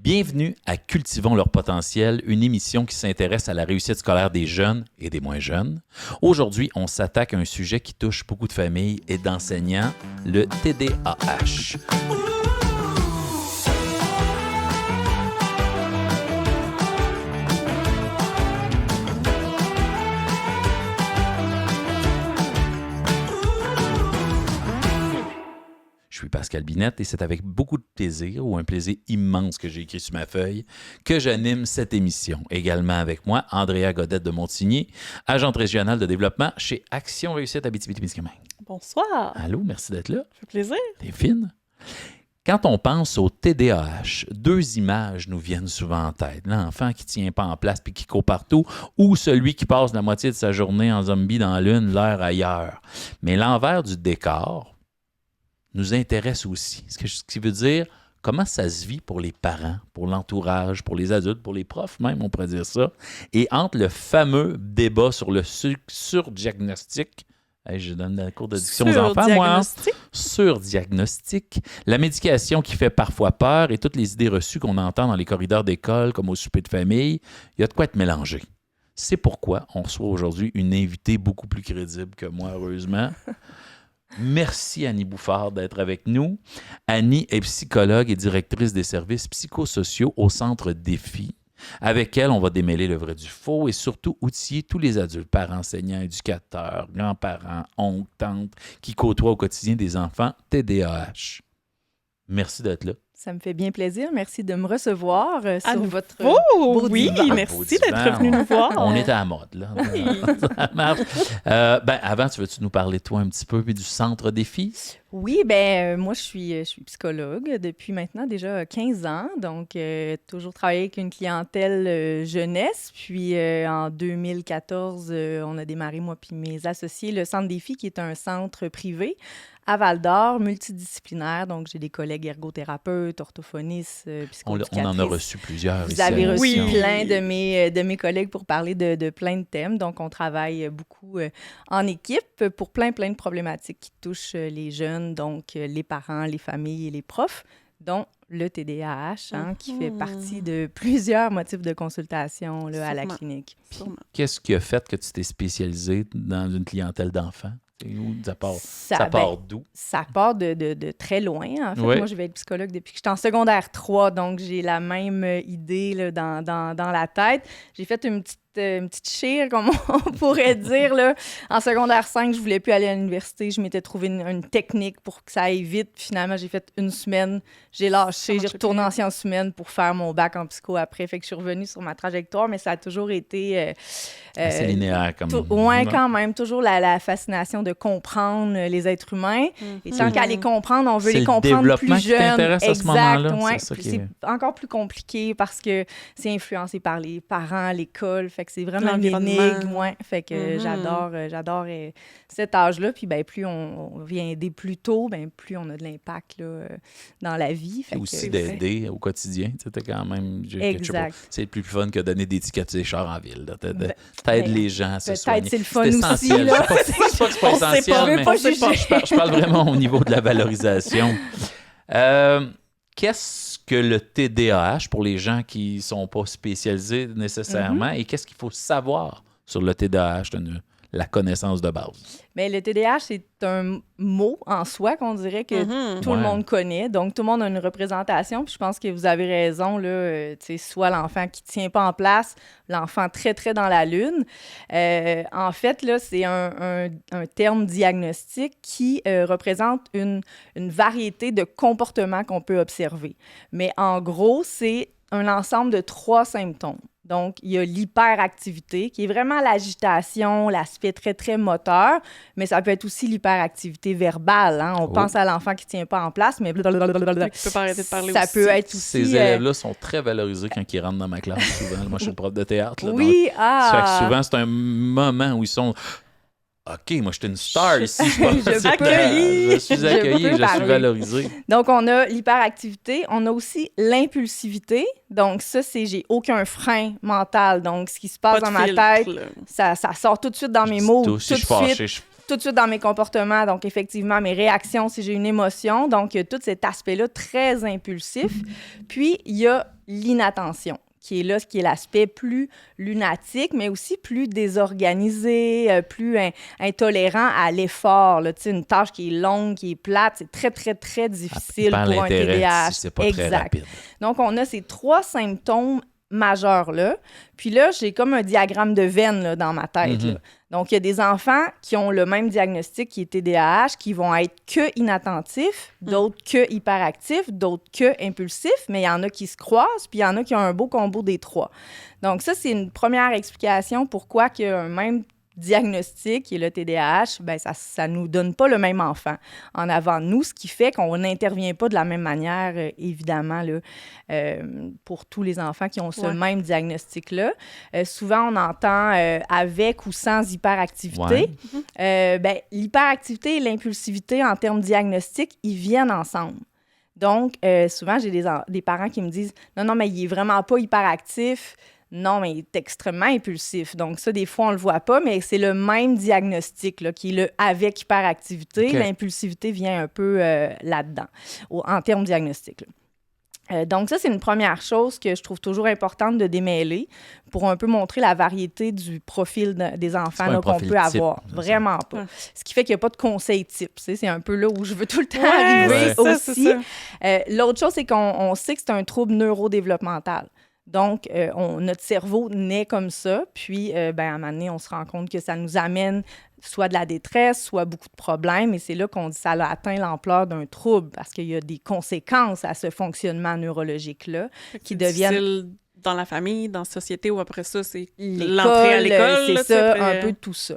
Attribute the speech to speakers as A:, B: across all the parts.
A: Bienvenue à Cultivons leur potentiel, une émission qui s'intéresse à la réussite scolaire des jeunes et des moins jeunes. Aujourd'hui, on s'attaque à un sujet qui touche beaucoup de familles et d'enseignants, le TDAH. Je suis Pascal Binette et c'est avec beaucoup de plaisir ou un plaisir immense que j'ai écrit sur ma feuille que j'anime cette émission. Également avec moi, Andrea Godette de Montigny, agente régionale de développement chez Action Réussite Abitibi-Témiscamingue.
B: Bonsoir.
A: Allô, merci d'être là.
B: Ça fait plaisir.
A: T'es fine. Quand on pense au TDAH, deux images nous viennent souvent en tête. L'enfant qui ne tient pas en place puis qui court partout ou celui qui passe la moitié de sa journée en zombie dans la lune, l'air ailleurs. Mais l'envers du décor nous intéresse aussi. Ce qui veut dire comment ça se vit pour les parents, pour l'entourage, pour les adultes, pour les profs même, on pourrait dire ça. Et entre le fameux débat sur le surdiagnostic, je donne la cours d'addiction aux enfants, moi. Surdiagnostic, la médication qui fait parfois peur et toutes les idées reçues qu'on entend dans les corridors d'école, comme au souper de famille, il y a de quoi être mélangé. C'est pourquoi on reçoit aujourd'hui une invitée beaucoup plus crédible que moi, heureusement. Merci Annie Bouffard d'être avec nous. Annie est psychologue et directrice des services psychosociaux au Centre Défi. Avec elle, on va démêler le vrai du faux et surtout outiller tous les adultes, parents, enseignants, éducateurs, grands-parents, oncles, tantes, qui côtoient au quotidien des enfants TDAH. Merci d'être là.
C: Ça me fait bien plaisir. Merci de me recevoir sur votre
B: beau
C: divan.
B: Merci d'être venu nous voir.
A: On est à la mode, là. Ça marche. Avant, veux-tu nous parler de toi un petit peu puis du Centre Défi?
C: Oui, moi, je suis psychologue depuis maintenant déjà 15 ans. Donc, toujours travaillé avec une clientèle jeunesse. Puis, en 2014, on a démarré, moi puis mes associés, le Centre Défi, qui est un centre privé à Val-d'Or, multidisciplinaire. Donc, j'ai des collègues ergothérapeutes, orthophonistes, psychoéducatrices.
A: On en a reçu plusieurs.
C: Vous avez reçu plein de mes collègues pour parler de plein de thèmes. Donc, on travaille beaucoup en équipe pour plein de problématiques qui touchent les jeunes, donc les parents, les familles et les profs, dont le TDAH, qui fait partie de plusieurs motifs de consultation là, à la clinique.
A: Qu'est-ce qui a fait que tu t'es spécialisé dans une clientèle d'enfants? Ça part d'où? Ça
C: part de très loin, en fait.
A: Oui.
C: Moi, je vais être psychologue depuis que j'étais en secondaire 3, donc j'ai la même idée là, dans la tête. J'ai fait une petite chire, comme on pourrait dire. Là. En secondaire 5, je voulais plus aller à l'université. Je m'étais trouvé une technique pour que ça aille vite. Finalement, j'ai fait une semaine. J'ai lâché. J'ai retourné en sciences humaines pour faire mon bac en psycho après. Fait que je suis revenue sur ma trajectoire, mais ça a toujours été...
A: assez linéaire comme...
C: Oui, quand même. Toujours la fascination de comprendre les êtres humains. Et tant qu'à les comprendre, on veut les comprendre plus jeunes.
A: C'est le développement qui t'intéresse à ce moment-là.
C: Ouais.
A: C'est
C: encore plus compliqué parce que c'est influencé par les parents, l'école. Fait que c'est vraiment une énigme. Ouais. Fait que j'adore cet âge-là. Puis plus on vient aider plus tôt, plus on a de l'impact là, dans la vie.
A: Fait aussi d'aider au quotidien. Tu sais, quand même...
C: Exact.
A: C'est le plus fun que donner des tickets sur les chars en ville. T'aides les gens à se soigner.
C: Peut-être c'est le fun aussi. Là.
A: C'est pas que c'est pas essentiel, mais je parle vraiment au niveau de la valorisation. Qu'est-ce que le TDAH pour les gens qui ne sont pas spécialisés nécessairement et qu'est-ce qu'il faut savoir sur le TDAH, la connaissance de base?
C: Bien, le TDAH, c'est un mot en soi qu'on dirait que tout le monde connaît. Donc, tout le monde a une représentation. Puis je pense que vous avez raison, là, soit l'enfant qui ne tient pas en place, l'enfant très, très dans la lune. En fait, là, c'est un terme diagnostique qui représente une variété de comportements qu'on peut observer. Mais en gros, c'est un ensemble de 3 symptômes. Donc, il y a l'hyperactivité, qui est vraiment l'agitation, l'aspect très, très moteur, mais ça peut être aussi l'hyperactivité verbale. Hein? On pense à l'enfant qui ne tient pas en place, mais
B: qui peut pas arrêter de parler
C: ça
B: aussi.
C: peut être aussi...
A: Ces élèves-là sont très valorisés quand ils rentrent dans ma classe, souvent. Moi, je suis le prof de théâtre. Là,
C: oui,
A: donc, ça fait que souvent, c'est un moment où ils sont... OK, moi, je suis une star ici. Je suis accueilli, je suis valorisé.
C: Donc, on a l'hyperactivité. On a aussi l'impulsivité. Donc, ça, c'est j'ai aucun frein mental. Donc, ce qui se passe dans ma tête, ça sort tout de suite dans mes mots.
A: Si je suis fâché, je
C: tout de suite dans mes comportements, donc effectivement, mes réactions si j'ai une émotion. Donc, tout cet aspect-là très impulsif. Puis, il y a l'inattention, qui est là, ce qui est l'aspect plus lunatique, mais aussi plus désorganisé, plus intolérant à l'effort. Là. Tu sais, une tâche qui est longue, qui est plate, c'est très, très, très difficile pour un TDAH.
A: Si c'est pas très rapide.
C: Donc, on a ces 3 symptômes majeurs-là. Puis là, j'ai comme un diagramme de veine là, dans ma tête. Là. Donc, il y a des enfants qui ont le même diagnostic qui est TDAH, qui vont être que inattentifs, d'autres que hyperactifs, d'autres que impulsifs, mais il y en a qui se croisent, puis il y en a qui ont un beau combo des 3. Donc, ça, c'est une première explication pourquoi qu'il y a un même diagnostic, qui est le TDAH, ben ça nous donne pas le même enfant en avant de nous, ce qui fait qu'on n'intervient pas de la même manière, évidemment, là, pour tous les enfants qui ont ce même diagnostic-là. Souvent, on entend avec ou sans hyperactivité. Ben, l'hyperactivité et l'impulsivité, en termes diagnostiques, ils viennent ensemble. Donc, souvent, j'ai des parents qui me disent « Non, mais il est vraiment pas hyperactif. » Non, mais il est extrêmement impulsif. Donc ça, des fois, on ne le voit pas, mais c'est le même diagnostic là, qui est le avec hyperactivité. Okay. L'impulsivité vient un peu là-dedans, en termes diagnostiques. Donc ça, c'est une première chose que je trouve toujours importante de démêler pour un peu montrer la variété du profil des enfants là, qu'on peut avoir. Vraiment pas. Ouais. Ce qui fait qu'il n'y a pas de conseil type. C'est un peu là où je veux tout le temps arriver aussi. L'autre chose, c'est qu'on sait que c'est un trouble neurodéveloppemental. Donc, notre cerveau naît comme ça, puis à un moment donné, on se rend compte que ça nous amène soit de la détresse, soit beaucoup de problèmes, et c'est là qu'on dit que ça a atteint l'ampleur d'un trouble, parce qu'il y a des conséquences à ce fonctionnement neurologique-là qui deviennent...
B: Dans la famille, dans la société, ou après ça, c'est l'entrée à l'école.
C: C'est là, ça, un peu tout ça.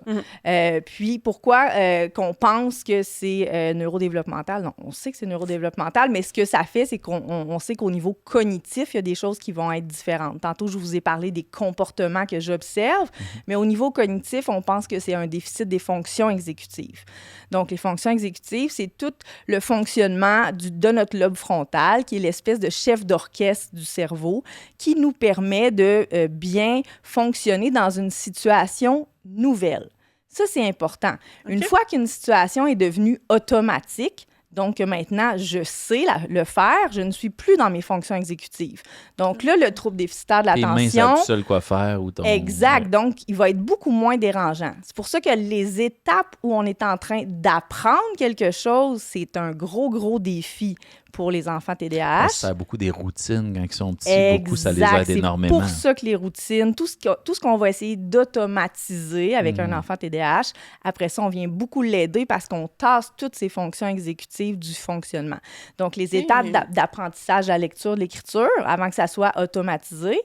C: Puis, pourquoi qu'on pense que c'est neurodéveloppemental? Non, on sait que c'est neurodéveloppemental, mais ce que ça fait, c'est qu'on sait qu'au niveau cognitif, il y a des choses qui vont être différentes. Tantôt, je vous ai parlé des comportements que j'observe, mais au niveau cognitif, on pense que c'est un déficit des fonctions exécutives. Donc, les fonctions exécutives, c'est tout le fonctionnement de notre lobe frontal, qui est l'espèce de chef d'orchestre du cerveau, qui nous permet de bien fonctionner dans une situation nouvelle. Ça, c'est important. Okay. Une fois qu'une situation est devenue automatique, donc maintenant, je sais le faire, je ne suis plus dans mes fonctions exécutives. Donc là, le trouble déficitaire de l'attention...
A: Tes mains savent tout seul quoi faire ou ton...
C: Exact. Donc, il va être beaucoup moins dérangeant. C'est pour ça que les étapes où on est en train d'apprendre quelque chose, c'est un gros, gros défi pour les enfants TDAH.
A: Ça a beaucoup des routines quand ils sont petits. Exact. Beaucoup, ça les aide énormément.
C: C'est pour ça que les routines, tout ce qu'on va essayer d'automatiser avec un enfant TDAH, après ça, on vient beaucoup l'aider parce qu'on tasse toutes ces fonctions exécutives du fonctionnement. Donc, les étapes d'apprentissage de la lecture, de l'écriture, avant que ça soit automatisé,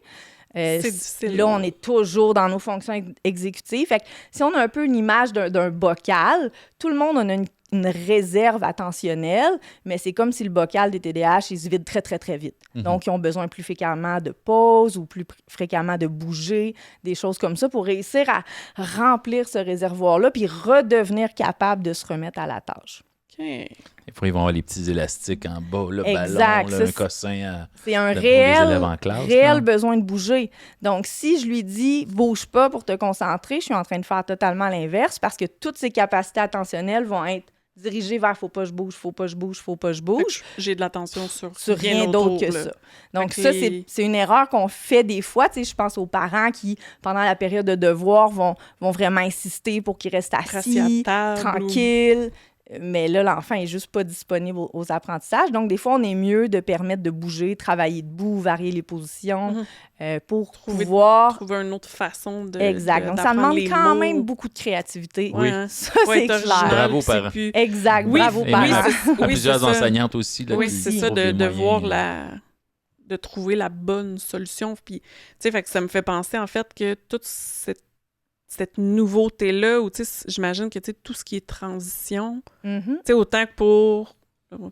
C: c'est difficile. Là, on est toujours dans nos fonctions exécutives. Fait que si on a un peu une image d'un bocal, tout le monde en a une réserve attentionnelle, mais c'est comme si le bocal des TDAH, il se vide très, très, très vite. Donc, ils ont besoin plus fréquemment de pause ou plus fréquemment de bouger, des choses comme ça, pour réussir à remplir ce réservoir-là puis redevenir capable de se remettre à la tâche.
B: OK.
A: Des fois, ils vont avoir les petits élastiques en bas, le ballon, là, un cossin
C: c'est un réel besoin de bouger. Donc, si je lui dis « bouge pas pour te concentrer », je suis en train de faire totalement l'inverse parce que toutes ses capacités attentionnelles vont être dirigées vers « faut pas que je bouge, faut pas que je bouge, faut pas que je bouge ».
B: J'ai de l'attention sur
C: rien d'autre que ça. Donc, ça, c'est une erreur qu'on fait des fois. Tu sais, je pense aux parents qui, pendant la période de devoir, vont vraiment insister pour qu'ils restent assis, tranquilles. Mais là, l'enfant n'est juste pas disponible aux apprentissages. Donc, des fois, on est mieux de permettre de bouger, travailler debout, varier les positions pour pouvoir...
B: Trouver une autre façon de
C: Exact. Donc, ça demande quand même beaucoup de créativité.
A: Oui.
C: Ça, c'est clair.
A: Bravo, parents.
C: Exact.
B: Oui,
C: bravo, parents.
A: Plusieurs enseignantes aussi. Là,
B: oui, c'est ça, de voir de trouver la bonne solution. Puis, tu sais, fait que ça me fait penser, en fait, que toute cette nouveauté-là, où, tu sais, j'imagine que, tu sais, tout ce qui est transition, tu sais, autant que pour, on va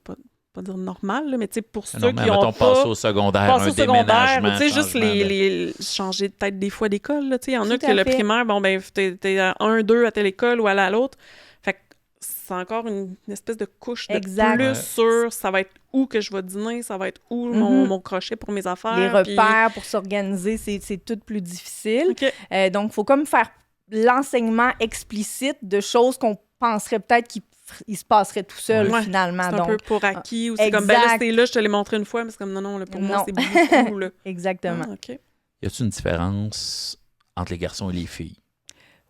B: pas dire normal, là, mais, tu sais, pour ceux qui ont
A: passer au secondaire, un déménagement,
B: tu sais, juste les changer peut-être des fois d'école, là, tu sais, il y en a que le primaire, bon, ben, t'es à 1-2 à telle école ou à l'autre, fait que c'est encore une espèce de couche de plus sur ça va être où que je vais dîner, ça va être où mon crochet pour mes affaires.
C: Les repères pour s'organiser, c'est tout plus difficile. Okay. Donc, il faut comme faire l'enseignement explicite de choses qu'on penserait peut-être qu'il se passerait tout seul, finalement.
B: C'est un
C: donc,
B: peu pour acquis, ou c'est comme, ben là, c'était là, je te l'ai montré une fois, mais c'est comme, non, là, pour moi, c'est beaucoup, là.
C: Exactement.
B: OK.
A: Y a-t-il une différence entre les garçons et les filles?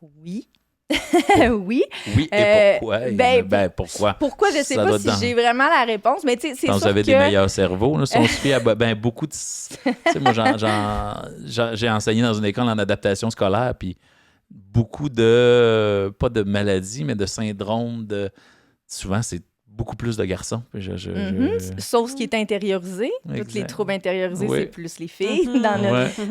C: Oui. Oui.
A: Oui, et pourquoi? Pourquoi?
C: Pourquoi, je ne sais pas si j'ai vraiment la réponse, mais tu sais, c'est sûr que...
A: Vous avez des meilleurs cerveaux, là, si on se fie à beaucoup de... Tu sais, moi, j'ai enseigné dans une école en adaptation scolaire, puis beaucoup de... pas de maladies, mais de syndromes de... Souvent, c'est beaucoup plus de garçons.
C: Sauf ce qui est intériorisé. Tous les troubles intériorisés, c'est plus les filles.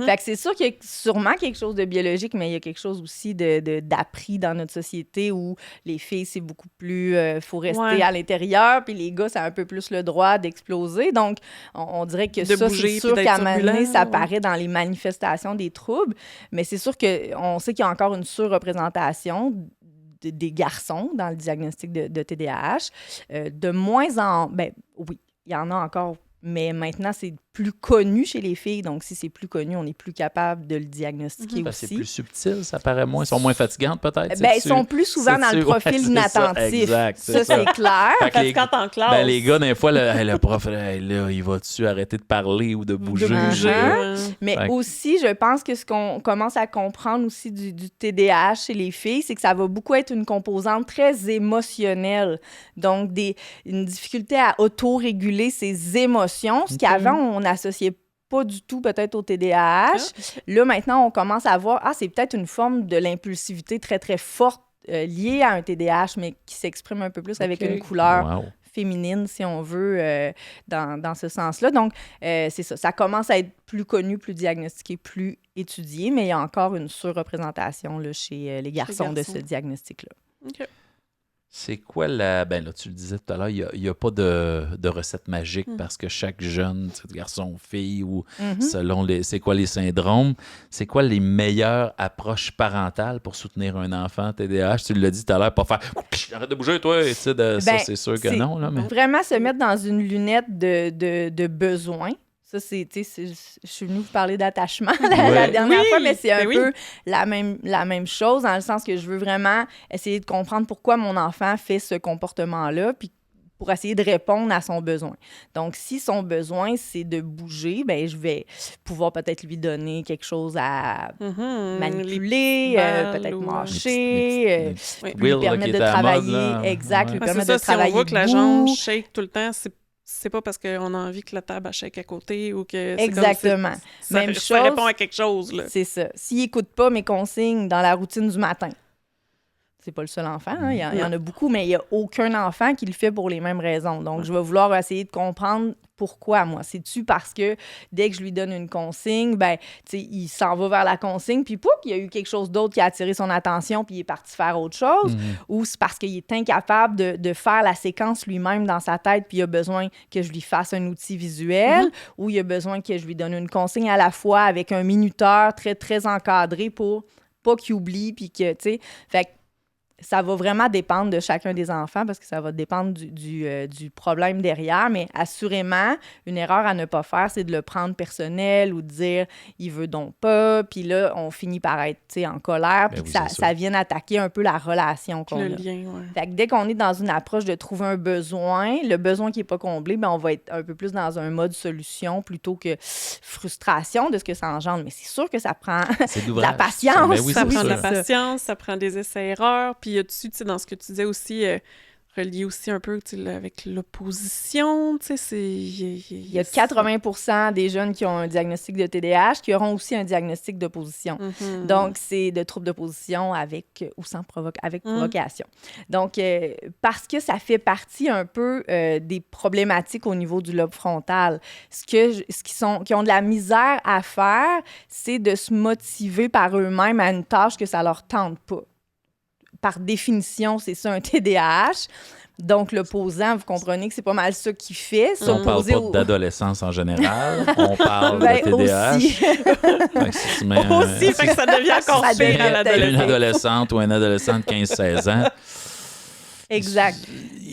C: Fait que c'est sûr qu'il y a sûrement quelque chose de biologique, mais il y a quelque chose aussi d'appris dans notre société où les filles, c'est beaucoup plus... faut rester à l'intérieur, puis les gars, ça a un peu plus le droit d'exploser. Donc, on dirait que ça, c'est sûr qu'à un moment donné, ça apparaît dans les manifestations des troubles. Mais c'est sûr qu'on sait qu'il y a encore une surreprésentation des garçons dans le diagnostic de TDAH. De moins en... Ben oui, il y en a encore, mais maintenant, c'est plus connu chez les filles. Donc, si c'est plus connu, on est plus capable de le diagnostiquer aussi.
A: C'est plus subtil, ça paraît moins. Ils sont moins fatigantes, peut-être?
C: Ils sont plus souvent dans le profil inattentif. Ça, c'est clair.
B: Fatigante en classe.
A: Les gars, des fois, le prof, là, il va-tu arrêter de parler ou de bouger?
C: Mais aussi, je pense que ce qu'on commence à comprendre aussi du TDAH chez les filles, c'est que ça va beaucoup être une composante très émotionnelle. Donc, une difficulté à autoréguler ses émotions, ce qu'avant, on n'associait pas du tout peut-être au TDAH. Là, maintenant, on commence à voir, c'est peut-être une forme de l'impulsivité très, très forte liée à un TDAH, mais qui s'exprime un peu plus avec une couleur féminine, si on veut, dans ce sens-là. Donc, c'est ça. Ça commence à être plus connu, plus diagnostiqué, plus étudié, mais il y a encore une surreprésentation là, chez les garçons de ce diagnostic-là.
B: OK.
A: C'est quoi la... Ben là, tu le disais tout à l'heure, il n'y a pas de recette magique parce que chaque jeune, garçon, fille, ou selon c'est quoi les syndromes, c'est quoi les meilleures approches parentales pour soutenir un enfant TDAH? Tu l'as dit tout à l'heure, pas faire « arrête de bouger, toi! » Ça, c'est sûr que non. Là, mais...
C: Vraiment se mettre dans une lunette de besoin. Ça, je suis venue vous parler d'attachement la dernière fois, mais c'est un peu la même chose, dans le sens que je veux vraiment essayer de comprendre pourquoi mon enfant fait ce comportement-là, puis pour essayer de répondre à son besoin. Donc, si son besoin, c'est de bouger, ben je vais pouvoir peut-être lui donner quelque chose à manipuler, peut-être mâcher, lui permettre de travailler. Exact, lui permettre de travailler.
B: Si on voit que la jambe shake tout le temps, c'est pas parce qu'on a envie que la table à shake à côté ou que c'est
C: exactement.
B: Même chose, ça répond à quelque chose. Là.
C: C'est ça. S'il n'écoute pas mes consignes dans la routine du matin, c'est pas le seul enfant, hein? Il y en a beaucoup, mais il n'y a aucun enfant qui le fait pour les mêmes raisons. Donc, je vais vouloir essayer de comprendre pourquoi, moi. C'est-tu parce que dès que je lui donne une consigne, il s'en va vers la consigne, puis pouf, il y a eu quelque chose d'autre qui a attiré son attention, puis il est parti faire autre chose, ou c'est parce qu'il est incapable de faire la séquence lui-même dans sa tête, puis il a besoin que je lui fasse un outil visuel, ou il a besoin que je lui donne une consigne à la fois avec un minuteur très, très encadré pour pas qu'il oublie, puis que, tu sais, fait que ça va vraiment dépendre de chacun des enfants parce que ça va dépendre du problème derrière, mais assurément, une erreur à ne pas faire, c'est de le prendre personnel ou de dire « il veut donc pas », puis là, on finit par être en colère, puis que ça vienne attaquer un peu la relation qu'on a.
B: Le lien,
C: Fait que dès qu'on est dans une approche de trouver un besoin, le besoin qui n'est pas comblé, on va être un peu plus dans un mode solution plutôt que frustration de ce que ça engendre. Mais c'est sûr que ça prend de la patience.
B: Ça prend de la patience, ça prend des essais-erreurs, puis dessus, dans ce que tu disais aussi, relié aussi un peu avec l'opposition, il
C: y a 80% des jeunes qui ont un diagnostic de TDAH qui auront aussi un diagnostic d'opposition. Donc, c'est de troubles d'opposition avec ou sans provocation. Donc, parce que ça fait partie un peu des problématiques au niveau du lobe frontal. Qui ont de la misère à faire, c'est de se motiver par eux-mêmes à une tâche que ça leur tente pas. Par définition, c'est ça, un TDAH. Donc, l'opposant, vous comprenez que c'est pas mal ça qu'il fait.
A: On parle pas d'adolescence en général. On parle de TDAH.
B: Aussi, fait que ça devient encore pire à l'adolescence.
A: Une adolescente ou un adolescent de 15-16 ans.
C: Exact.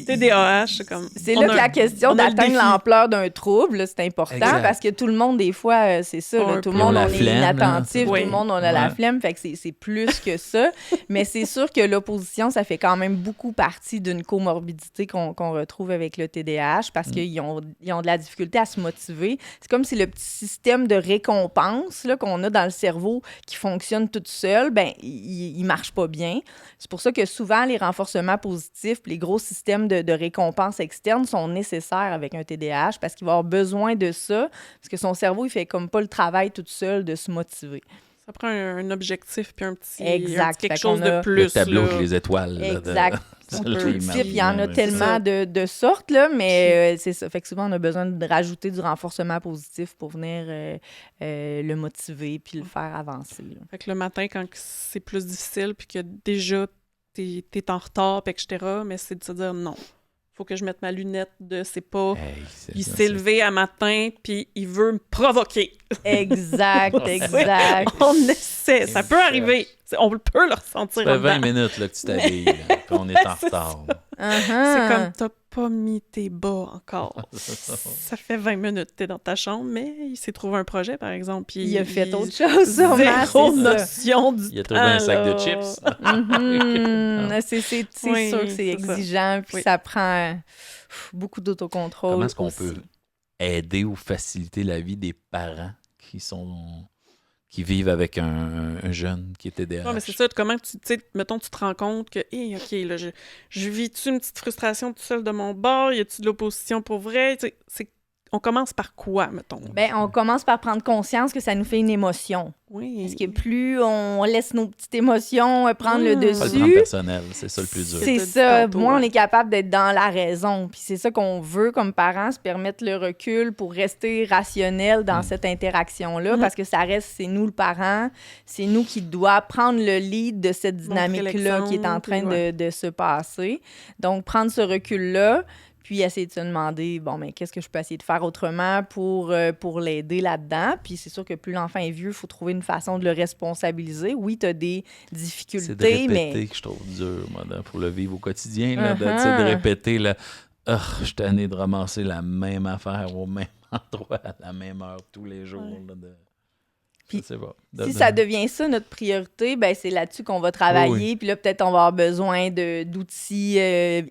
B: TDAH, c'est comme...
C: C'est là que la question d'atteindre l'ampleur d'un trouble, là, c'est important,
A: exact.
C: parce que tout le monde, des fois, c'est ça, là, tout le monde, on est inattentif, tout le monde, on a la flemme, fait que c'est plus que ça. Mais c'est sûr que l'opposition, ça fait quand même beaucoup partie d'une comorbidité qu'on retrouve avec le TDAH, parce qu'ils ont de la difficulté à se motiver. C'est comme si le petit système de récompense là, qu'on a dans le cerveau qui fonctionne tout seul, ben il marche pas bien. C'est pour ça que souvent, les renforcements positifs, les gros systèmes de récompense externe sont nécessaires avec un TDAH parce qu'il va avoir besoin de ça, parce que son cerveau, il fait comme pas le travail tout seul de se motiver.
B: Ça prend un objectif puis un petit quelque
C: Fait
B: chose de plus.
A: Le tableau
B: là.
A: avec les étoiles.
C: Exact. Il y en a
A: Ouais,
C: tellement de sortes, là, mais c'est ça. Fait que souvent, on a besoin de rajouter du renforcement positif pour venir le motiver puis le faire avancer. Là.
B: Fait que le matin, quand c'est plus difficile puis que déjà t'es en retard, puis etc., mais c'est de se dire non. Faut que je mette ma lunette de c'est pas... il s'est levé à matin, puis il veut me provoquer.
C: Exact.
B: On essaie. Ça peut arriver. On peut le ressentir.
A: Ça fait 20 minutes là, que tu t'habilles, qu'on est en retard.
B: C'est comme, t'as pas mis tes bas encore. Ça fait 20 minutes que t'es dans ta chambre, mais il s'est trouvé un projet, par exemple. Puis
C: il a fait autre chose,
B: zéro notion du temps.
A: Il a trouvé un sac de chips.
C: C'est sûr que c'est exigeant, puis ça prend beaucoup d'autocontrôle.
A: Comment est-ce qu'on peut aider ou faciliter la vie des parents qui vivent avec un jeune qui est TDAH?
B: Non, mais c'est ça. Comment tu sais, mettons, tu te rends compte que, OK, là, je vis-tu une petite frustration tout seul de mon bord? Y a-tu de l'opposition pour vrai? On commence par quoi, mettons?
C: Ben, on commence par prendre conscience que ça nous fait une émotion.
B: Oui.
C: Parce que plus on laisse nos petites émotions prendre le dessus...
A: Pas le prendre personnel, c'est ça le plus dur.
C: C'est ça. Moins on est capable d'être dans la raison. Puis c'est ça qu'on veut comme parents, se permettre le recul pour rester rationnel dans cette interaction-là, parce que ça reste, c'est nous le parent, c'est nous qui doit prendre le lead de cette dynamique-là qui est en train de se passer. Donc, prendre ce recul-là, puis essayer de se demander, bon, mais qu'est-ce que je peux essayer de faire autrement pour l'aider là-dedans? Puis c'est sûr que plus l'enfant est vieux, il faut trouver une façon de le responsabiliser. Oui, tu as des difficultés,
A: c'est de répéter
C: mais...
A: que je trouve dur, moi, pour le vivre au quotidien, là, de répéter, là, je suis tanné de ramasser la même affaire au même endroit, à la même heure, tous les jours. Là,
C: Puis, si ça devient ça, notre priorité, ben c'est là-dessus qu'on va travailler. Puis là, peut-être on va avoir besoin d'outils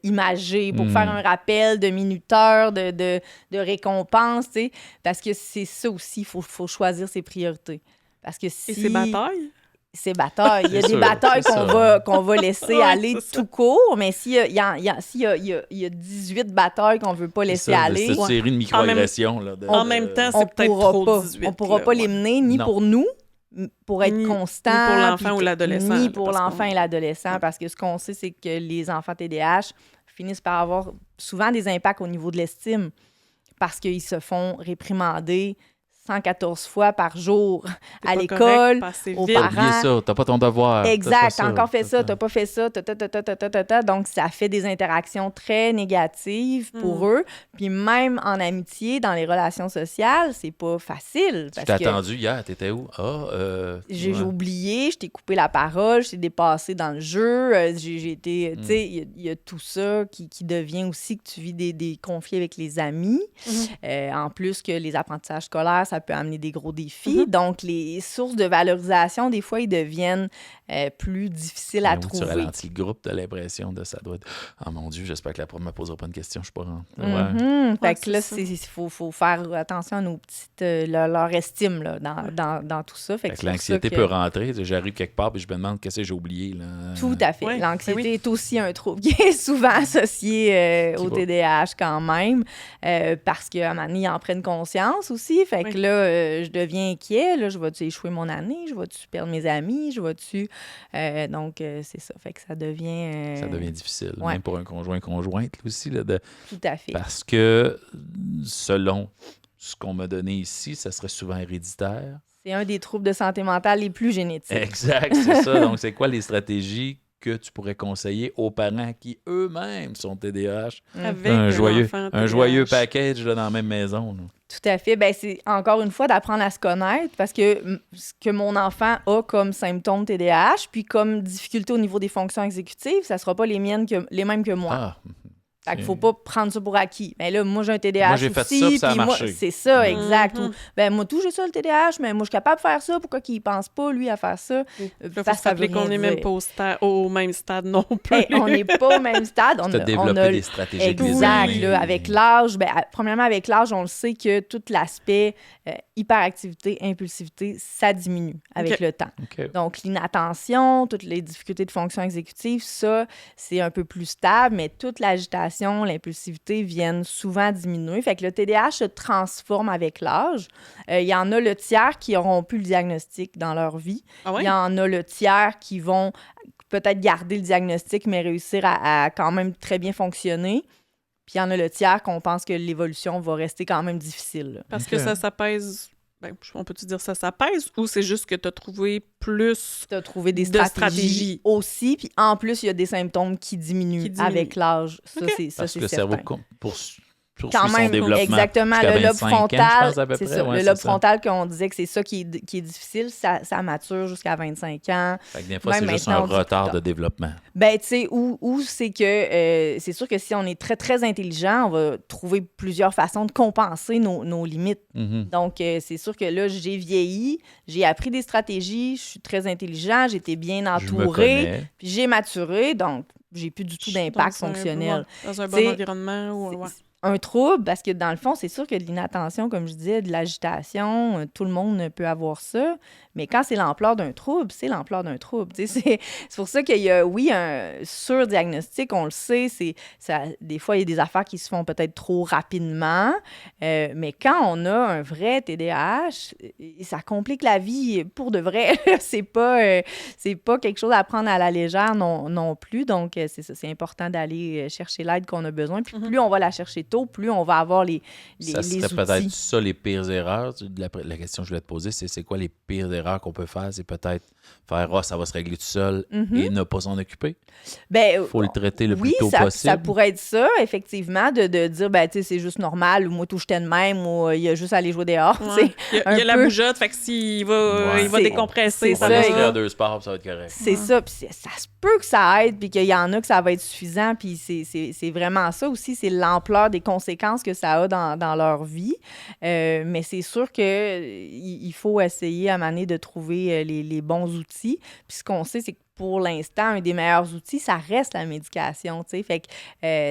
C: imagés pour faire un rappel de minuteurs, de récompenses, tu sais. Parce que c'est ça aussi, il faut choisir ses priorités. Parce que si...
B: Et ses batailles?
C: Ces batailles. Il y a des batailles qu'on va laisser aller tout court, mais s'il y a 18 batailles qu'on ne veut pas laisser aller...
A: C'est une série de microagressions.
B: En même temps, c'est peut-être trop 18.
C: On ne pourra pas les mener ni pour nous, pour être constant.
B: Ni pour l'enfant ou l'adolescent.
C: Ni pour l'enfant et l'adolescent, parce que ce qu'on sait, c'est que les enfants TDAH finissent par avoir souvent des impacts au niveau de l'estime, parce qu'ils se font réprimander 114 fois par jour à l'école, aux parents.
A: Oubliez ça, t'as pas ton devoir.
C: Exact, t'as encore fait ça, t'as pas fait ça, donc ça fait des interactions très négatives pour eux. Puis même en amitié, dans les relations sociales, c'est pas facile.
A: Tu t'es attendu hier, t'étais où?
C: J'ai oublié, je t'ai coupé la parole, je t'ai dépassé dans le jeu, j'ai été... Tu sais, il y a tout ça qui devient aussi que tu vis des conflits avec les amis. En plus que les apprentissages scolaires, ça peut amener des gros défis. Donc, les sources de valorisation, des fois, ils deviennent plus difficiles à trouver.
A: Tu ralentis le groupe, tu as l'impression de ça doit être... Oh mon Dieu, j'espère que la prof ne me posera pas une question, je suis pas rentré.
C: Fait que là, il faut faire attention à nos petites... leur estime là, dans tout ça. Fait que
A: l'anxiété peut rentrer. J'arrive quelque part et je me demande qu'est-ce que j'ai oublié. Là.
C: Tout à fait. L'anxiété est aussi un trouble qui est souvent associé au TDAH quand même, parce qu'à un moment donné, ils en prennent conscience aussi. Fait que là, je deviens inquiet. Là, je vais-tu échouer mon année? Je vais-tu perdre mes amis? Je vais-tu... donc, c'est ça. Fait que ça devient...
A: Ça devient difficile, même pour un conjointe aussi. Là,
C: Tout à fait.
A: Parce que, selon ce qu'on m'a donné ici, ça serait souvent héréditaire.
C: C'est un des troubles de santé mentale les plus génétiques.
A: Exact, c'est ça. Donc, c'est quoi les stratégies que tu pourrais conseiller aux parents qui eux-mêmes sont TDAH?
B: Avec
A: un joyeux package là, dans la même maison. Là.
C: Tout à fait. Ben, c'est encore une fois d'apprendre à se connaître, parce que ce que mon enfant a comme symptômes TDAH, puis comme difficulté au niveau des fonctions exécutives, ça ne sera pas les mêmes que moi. Fait qu'il faut pas prendre ça pour acquis. Mais là, moi, j'ai un TDAH
A: moi, j'ai fait
C: aussi,
A: ça, puis ça a
C: puis
A: marché.
C: c'est ça, exact. Ou, moi, tout, j'ai ça, le TDAH, mais moi, je suis capable de faire ça. Pourquoi qu'il pense pas, lui, à faire ça?
B: Il faut se rappeler qu'on n'est même pas au même stade non plus.
C: On n'est pas au même stade.
A: Tu as développé des stratégies
C: exact. Là, avec l'âge, premièrement, avec l'âge, on le sait que tout l'aspect hyperactivité, impulsivité, ça diminue avec le temps. Donc, l'inattention, toutes les difficultés de fonction exécutive, ça, c'est un peu plus stable, mais toute l'agitation, l'impulsivité viennent souvent diminuer. Fait que le TDAH se transforme avec l'âge. Il y en a le tiers qui auront plus le diagnostic dans leur vie.
B: Ah ouais?
C: Il y en a le tiers qui vont peut-être garder le diagnostic, mais réussir à quand même très bien fonctionner. Puis il y en a le tiers qu'on pense que l'évolution va rester quand même difficile. Là.
B: Parce que ça pèse... on peut-tu dire ça pèse ou c'est juste que tu as trouvé plus
C: tu as trouvé des
B: de
C: stratégies aussi, puis en plus, il y a des symptômes qui diminuent avec l'âge. Ça, c'est
A: Parce que le
C: certain.
A: cerveau poursuit
C: quand même,
A: son développement.
C: Exactement. Le lobe frontal,
A: c'est
C: ça. Le lobe frontal, qu'on disait que c'est ça qui est difficile, ça mature jusqu'à 25 ans.
A: Fait que des fois, c'est juste un retard de développement.
C: Tu sais, ou c'est que c'est sûr que si on est très, très intelligent, on va trouver plusieurs façons de compenser nos limites.
A: Mm-hmm.
C: Donc, c'est sûr que là, j'ai vieilli, j'ai appris des stratégies, je suis très intelligent, j'étais bien entouré, puis j'ai maturé, donc j'ai plus du tout d'impact fonctionnel.
B: Dans un bon environnement ou...
C: Un trouble, parce que dans le fond, c'est sûr que de l'inattention, comme je disais, de l'agitation, tout le monde peut avoir ça, mais quand c'est l'ampleur d'un trouble, c'est l'ampleur d'un trouble. C'est pour ça qu'il y a, oui, un surdiagnostic, on le sait, des fois, il y a des affaires qui se font peut-être trop rapidement, mais quand on a un vrai TDAH, ça complique la vie pour de vrai. C'est pas quelque chose à prendre à la légère non plus, donc c'est ça, c'est important d'aller chercher l'aide qu'on a besoin, puis plus on va la chercher tôt, plus on va avoir les
A: ça serait
C: outils.
A: peut-être ça, les pires erreurs. La question que je voulais te poser, c'est quoi les pires erreurs qu'on peut faire? C'est peut-être faire « ça va se régler tout seul et ne pas s'en occuper ». Il faut le traiter le plus tôt possible.
C: Ça pourrait être ça, effectivement, de dire « tu sais, c'est juste normal » ou « moi, tout j'étais de même » ou « il y a juste à aller jouer dehors ».
B: Ouais. Il y a la bougeotte, fait que s'il va, il va décompresser.
A: On va inscrire 2 sports, ça va être correct.
C: C'est ça, puis ça se peut que ça aide, puis qu'il y en a que ça va être suffisant, puis c'est vraiment ça aussi, c'est l'ampleur des conséquences que ça a dans leur vie. Mais c'est sûr qu'il faut essayer à un moment donné de trouver les bons outils. Puis ce qu'on sait, c'est que pour l'instant, un des meilleurs outils, ça reste la médication, tu sais. Fait que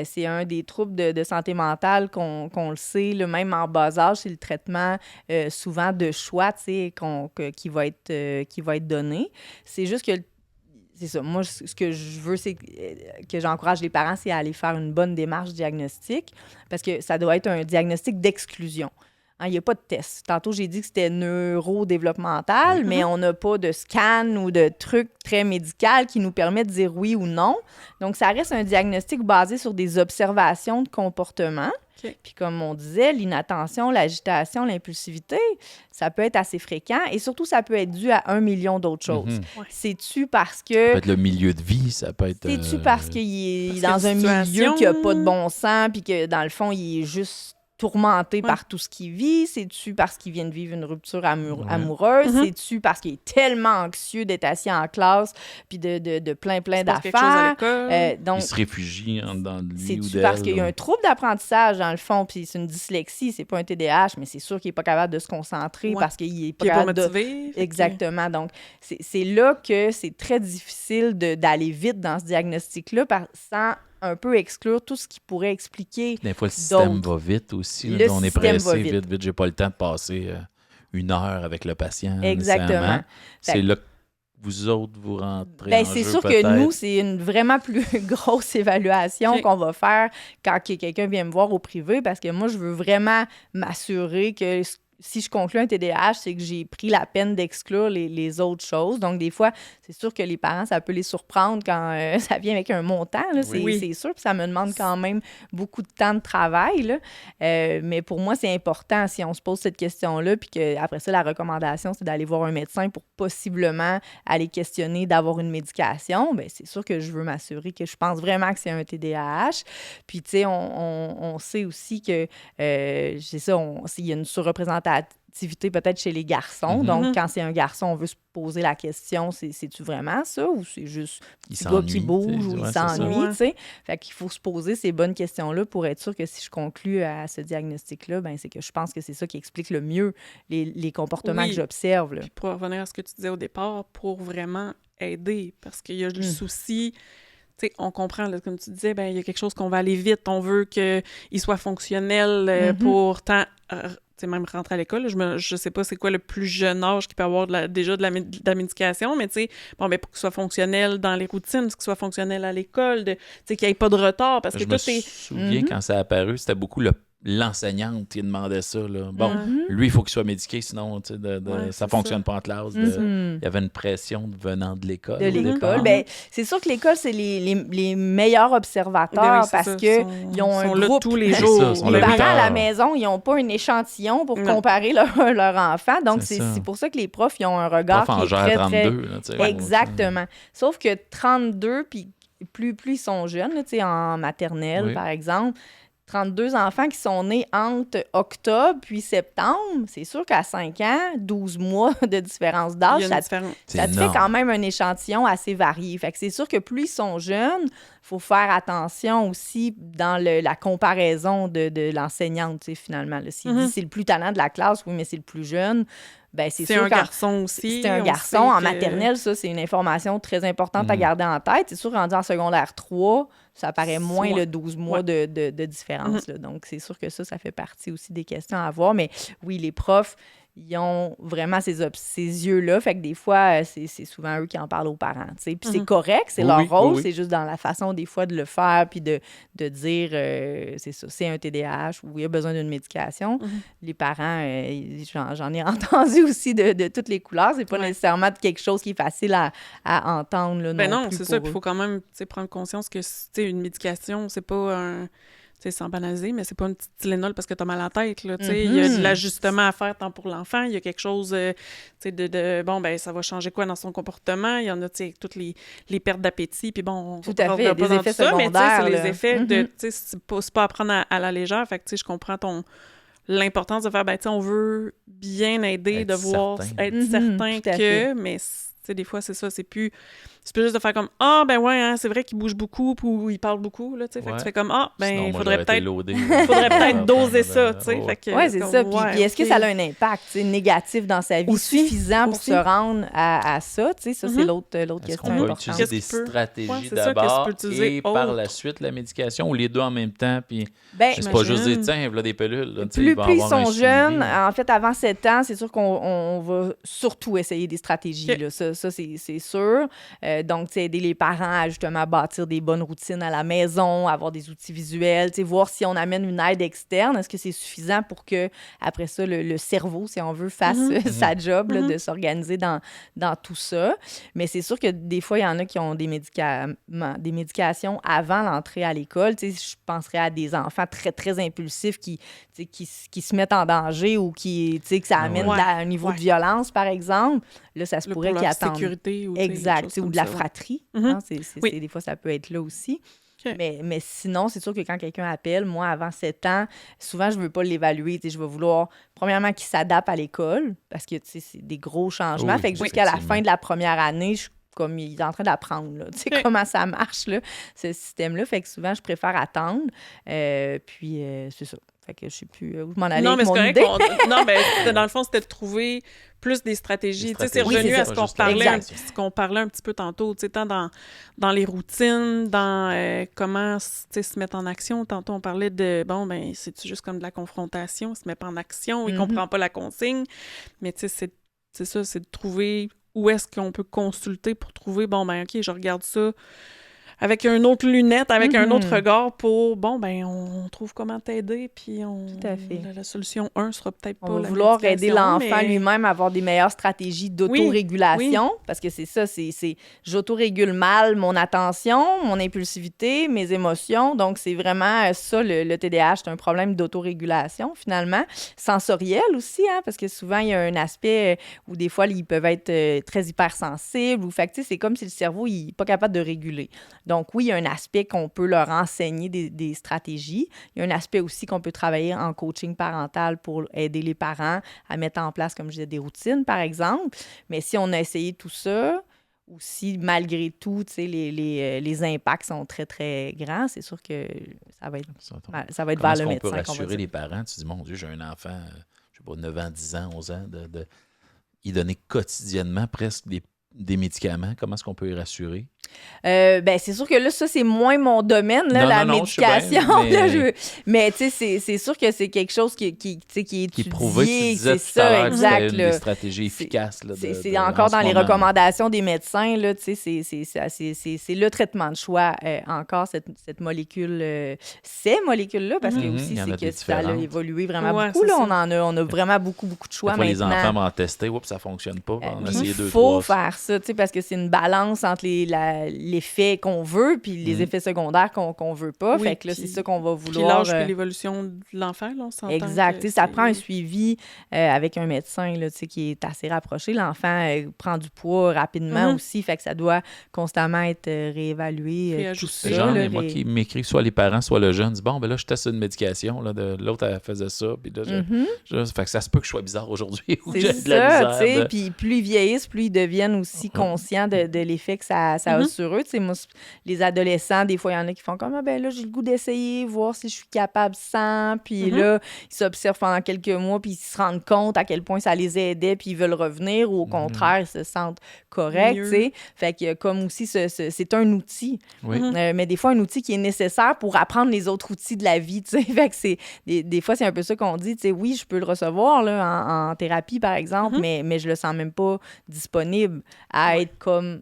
C: c'est un des troubles de santé mentale qu'on le sait, même en bas âge, c'est le traitement souvent de choix, tu sais, qui va être donné. C'est juste que c'est ça. Moi, ce que je veux, c'est que j'encourage les parents, c'est à aller faire une bonne démarche diagnostique parce que ça doit être un diagnostic d'exclusion. Il n'y a pas de test. Tantôt, j'ai dit que c'était neurodéveloppemental, mais on n'a pas de scan ou de truc très médical qui nous permet de dire oui ou non. Donc, ça reste un diagnostic basé sur des observations de comportement. Okay. Puis comme on disait, l'inattention, l'agitation, l'impulsivité, ça peut être assez fréquent et surtout, ça peut être dû à 1 million d'autres choses. Ouais. C'est-tu parce que...
A: Ça peut être le milieu de vie, ça peut être...
C: C'est-tu parce qu'il est dans un milieu qui n'a pas de bon sens puis que, dans le fond, il est juste tourmenté par tout ce qu'il vit? C'est-tu parce qu'il vient de vivre une rupture amoureuse? C'est-tu parce qu'il est tellement anxieux d'être assis en classe puis de plein d'affaires?
A: Donc, il se réfugie dans lui ou d'elle.
C: C'est-tu parce qu'il y a un trouble d'apprentissage, dans le fond, puis c'est une dyslexie, c'est pas un TDAH, mais c'est sûr qu'il est pas capable de se concentrer parce qu'il est pas capable de...
B: motivé.
C: Exactement. Donc, c'est là que c'est très difficile d'aller vite dans ce diagnostic-là sans un peu exclure tout ce qui pourrait expliquer.
A: Des fois, le système va vite aussi. Là, on est pressé, vite. J'ai pas le temps de passer 1 heure avec le patient.
C: Exactement.
A: C'est là que vous autres, vous rentrez en jeu,
C: c'est sûr que nous, c'est une vraiment plus grosse évaluation qu'on va faire quand quelqu'un vient me voir au privé, parce que moi, je veux vraiment m'assurer que si je conclue un TDAH, c'est que j'ai pris la peine d'exclure les autres choses. Donc, des fois, c'est sûr que les parents, ça peut les surprendre quand ça vient avec un montant, là, c'est sûr. Puis ça me demande quand même beaucoup de temps de travail, là. Mais pour moi, c'est important, si on se pose cette question-là, puis qu'après ça, la recommandation, c'est d'aller voir un médecin pour possiblement aller questionner d'avoir une médication. Bien, c'est sûr que je veux m'assurer que je pense vraiment que c'est un TDAH. Puis, tu sais, on sait aussi que, c'est ça, s'il y a une surreprésentation hyperactivité peut-être chez les garçons. Donc, quand c'est un garçon, on veut se poser la question, c'est-tu vraiment ça ou c'est juste un gars qui bouge ou il s'ennuie, tu sais? Fait qu'il faut se poser ces bonnes questions-là pour être sûr que si je conclus à ce diagnostic-là, ben c'est que je pense que c'est ça qui explique le mieux les comportements que j'observe. Là.
B: Puis pour revenir à ce que tu disais au départ, pour vraiment aider, parce qu'il y a le souci... Tu sais, on comprend, là, comme tu disais, ben il y a quelque chose qu'on va aller vite, on veut qu'il soit fonctionnel pour tant... même rentrer à l'école, je sais pas c'est quoi le plus jeune âge qui peut avoir déjà de la médication, mais tu sais, bon, ben pour qu'il soit fonctionnel dans les routines, qu'il soit fonctionnel à l'école, tu sais, qu'il n'y ait pas de retard, parce que
A: je me souviens quand ça a apparu, c'était beaucoup l'enseignante qui demandait ça. Là. Bon, lui, il faut qu'il soit médiqué, sinon ça ne fonctionne pas en classe. Il y avait une pression venant de l'école.
C: De l'école. Ben, c'est sûr que l'école, c'est les meilleurs observateurs parce qu'ils ont un groupe.
B: Tous les jours.
C: Les parents à la maison, ils n'ont pas un échantillon pour comparer leur enfant. Donc, c'est pour ça que les profs, ils ont un regard qui est très, 32, très... Là, exactement. Sauf que 32, puis plus ils sont jeunes, là, en maternelle, par exemple, 32 enfants qui sont nés entre octobre puis septembre, c'est sûr qu'à 5 ans, 12 mois de différence d'âge, ça te fait quand même un échantillon assez varié. Fait que c'est sûr que plus ils sont jeunes, il faut faire attention aussi dans la comparaison de l'enseignante, finalement. Là. S'il dit c'est le plus talent de la classe, oui, mais c'est le plus jeune, ben c'est sûr
B: un garçon aussi.
C: C'est un garçon. En maternelle, ça, c'est une information très importante à garder en tête. C'est sûr, rendu en secondaire 3, ça paraît moins le 12 mois de différence. Là. Donc, c'est sûr que ça fait partie aussi des questions à avoir. Mais oui, les profs, ils ont vraiment ces yeux-là. Fait que des fois, c'est souvent eux qui en parlent aux parents. Puis c'est correct, c'est leur rôle. C'est juste dans la façon, des fois, de le faire puis de dire, c'est ça, c'est un TDAH ou il y a besoin d'une médication. Les parents, j'en ai entendu aussi de toutes les couleurs. C'est pas nécessairement quelque chose qui est facile à entendre. Là,
B: non, c'est ça. Il faut quand même prendre conscience que une médication, c'est pas un... sans banaliser, mais c'est pas une petite Tylenol parce que t'as mal à la tête, là, il y a de l'ajustement à faire tant pour l'enfant, il y a quelque chose, bon, ben ça va changer quoi dans son comportement, il y en a, toutes les pertes d'appétit, puis bon,
C: tout à fait, il y a des effets secondaires,
B: mais c'est les effets de, c'est pas à prendre à la légère, fait que, je comprends l'importance de faire, on veut bien aider, être certain que, mais, des fois, c'est ça, c'est plus juste de faire comme c'est vrai qu'il bouge beaucoup ou il parle beaucoup là, tu sais, fait que tu fais comme il faudrait peut-être doser ça, tu sais, fait que
C: c'est ça. Puis est-ce que ça a un impact négatif dans sa vie suffisant pour se rendre à ça, tu sais, ça c'est l'autre question
A: importante. Est-ce qu'on peut utiliser des stratégies d'abord et par la suite la médication ou les deux en même temps, puis c'est pas juste dire tiens, voilà des pilules là,
C: plus ils sont jeunes, en fait avant 7 ans, c'est sûr qu'on va surtout essayer des stratégies là, ça c'est sûr. Donc, aider les parents à justement bâtir des bonnes routines à la maison, avoir des outils visuels, voir si on amène une aide externe, est-ce que c'est suffisant pour que, après ça, le cerveau, si on veut, fasse sa job là, de s'organiser dans tout ça. Mais c'est sûr que des fois, il y en a qui ont des médications avant l'entrée à l'école. Je penserais à des enfants très, très impulsifs qui se mettent en danger ou que ça amène un niveau de violence, par exemple. Là, ça se pourrait qu'ils attendent.
B: Sécurité ou
C: exact, ou de la fratrie. Hein, des fois, ça peut être là aussi. Okay. Mais sinon, c'est sûr que quand quelqu'un appelle, moi, avant 7 ans, souvent, je ne veux pas l'évaluer. Je vais vouloir, premièrement, qu'il s'adapte à l'école parce que c'est des gros changements. Fait que jusqu'à la fin de la première année, comme il est en train d'apprendre, comment ça marche, là, ce système-là. Fait que souvent, je préfère attendre. Puis, c'est ça. Fait que je sais plus où je m'en allais avec mon idée.
B: Non, mais dans le fond, c'était de trouver plus des stratégies. C'est revenu à ce qu'on parlait un petit peu tantôt, tant dans les routines, dans comment se mettre en action. Tantôt, on parlait de, c'est juste comme de la confrontation, il se met pas en action, il comprend pas la consigne. Mais c'est ça, c'est de trouver où est-ce qu'on peut consulter pour trouver, OK, je regarde ça avec une autre lunette, avec un autre regard pour, on trouve comment t'aider, puis
C: tout à fait.
B: La solution 1 sera peut-être pas
C: on va
B: la
C: vouloir aider l'enfant lui-même à avoir des meilleures stratégies d'autorégulation, parce que c'est ça, j'autorégule mal mon attention, mon impulsivité, mes émotions, donc c'est vraiment ça, le TDAH, c'est un problème d'autorégulation, finalement, sensoriel aussi, hein, parce que souvent, il y a un aspect où des fois, ils peuvent être très hypersensibles, ou fait que c'est comme si le cerveau, il n'est pas capable de réguler. Donc, oui, il y a un aspect qu'on peut leur enseigner des stratégies. Il y a un aspect aussi qu'on peut travailler en coaching parental pour aider les parents à mettre en place, comme je disais, des routines, par exemple. Mais si on a essayé tout ça, ou si, malgré tout, les impacts sont très, très grands, c'est sûr que ça va être vers le médecin.
A: Comment est-ce qu'on peut rassurer les parents? Tu dis, mon Dieu, j'ai un enfant, je sais pas, 9 ans, 10 ans, 11 ans, y donner quotidiennement presque des médicaments. Comment est-ce qu'on peut y rassurer?
C: C'est sûr que là, ça, c'est moins mon domaine, la médication. Mais tu sais, c'est sûr que c'est quelque chose qui est étudié.
A: Qui est prouvé, tu disais
C: c'est ça, exact.
A: Des stratégies efficaces.
C: C'est encore dans les recommandations des médecins, là, tu sais, c'est le traitement de choix, encore cette molécule, ces molécules-là, parce que aussi, c'est que ça a évolué vraiment beaucoup. Là, on a vraiment beaucoup de choix maintenant.
A: Les enfants vont en tester, ça fonctionne pas. On a essayé
C: il faut faire ça, tu sais, parce que c'est une balance entre l'effet qu'on veut puis les effets secondaires qu'on veut pas. Fait que là, c'est ça qu'on va vouloir.
B: Puis l'âge puis l'évolution de l'enfant, là, on s'entend.
C: Exact. Ça prend un suivi avec un médecin là, qui est assez rapproché. L'enfant prend du poids rapidement aussi, fait que ça doit constamment être réévalué. Tout ça.
A: Moi qui m'écris, soit les parents, soit le jeune, disent bon, ben là, je teste une médication. L'autre, elle faisait ça. Puis là, fait que ça se peut que je sois bizarre aujourd'hui.
C: C'est ça, tu sais. Puis plus ils vieillissent, plus ils deviennent aussi conscients de l'effet que ça a sur eux. Moi, les adolescents, des fois, il y en a qui font comme là, j'ai le goût d'essayer, voir si je suis capable sans. Puis là, ils s'observent pendant quelques mois, puis ils se rendent compte à quel point ça les aidait, puis ils veulent revenir, ou au contraire, ils se sentent corrects. Fait que comme aussi, c'est un outil.
A: Oui.
C: Mais des fois, un outil qui est nécessaire pour apprendre les autres outils de la vie. Fait que des fois, c'est un peu ça qu'on dit. Oui, je peux le recevoir là, en thérapie, par exemple, mais je le sens même pas disponible à être comme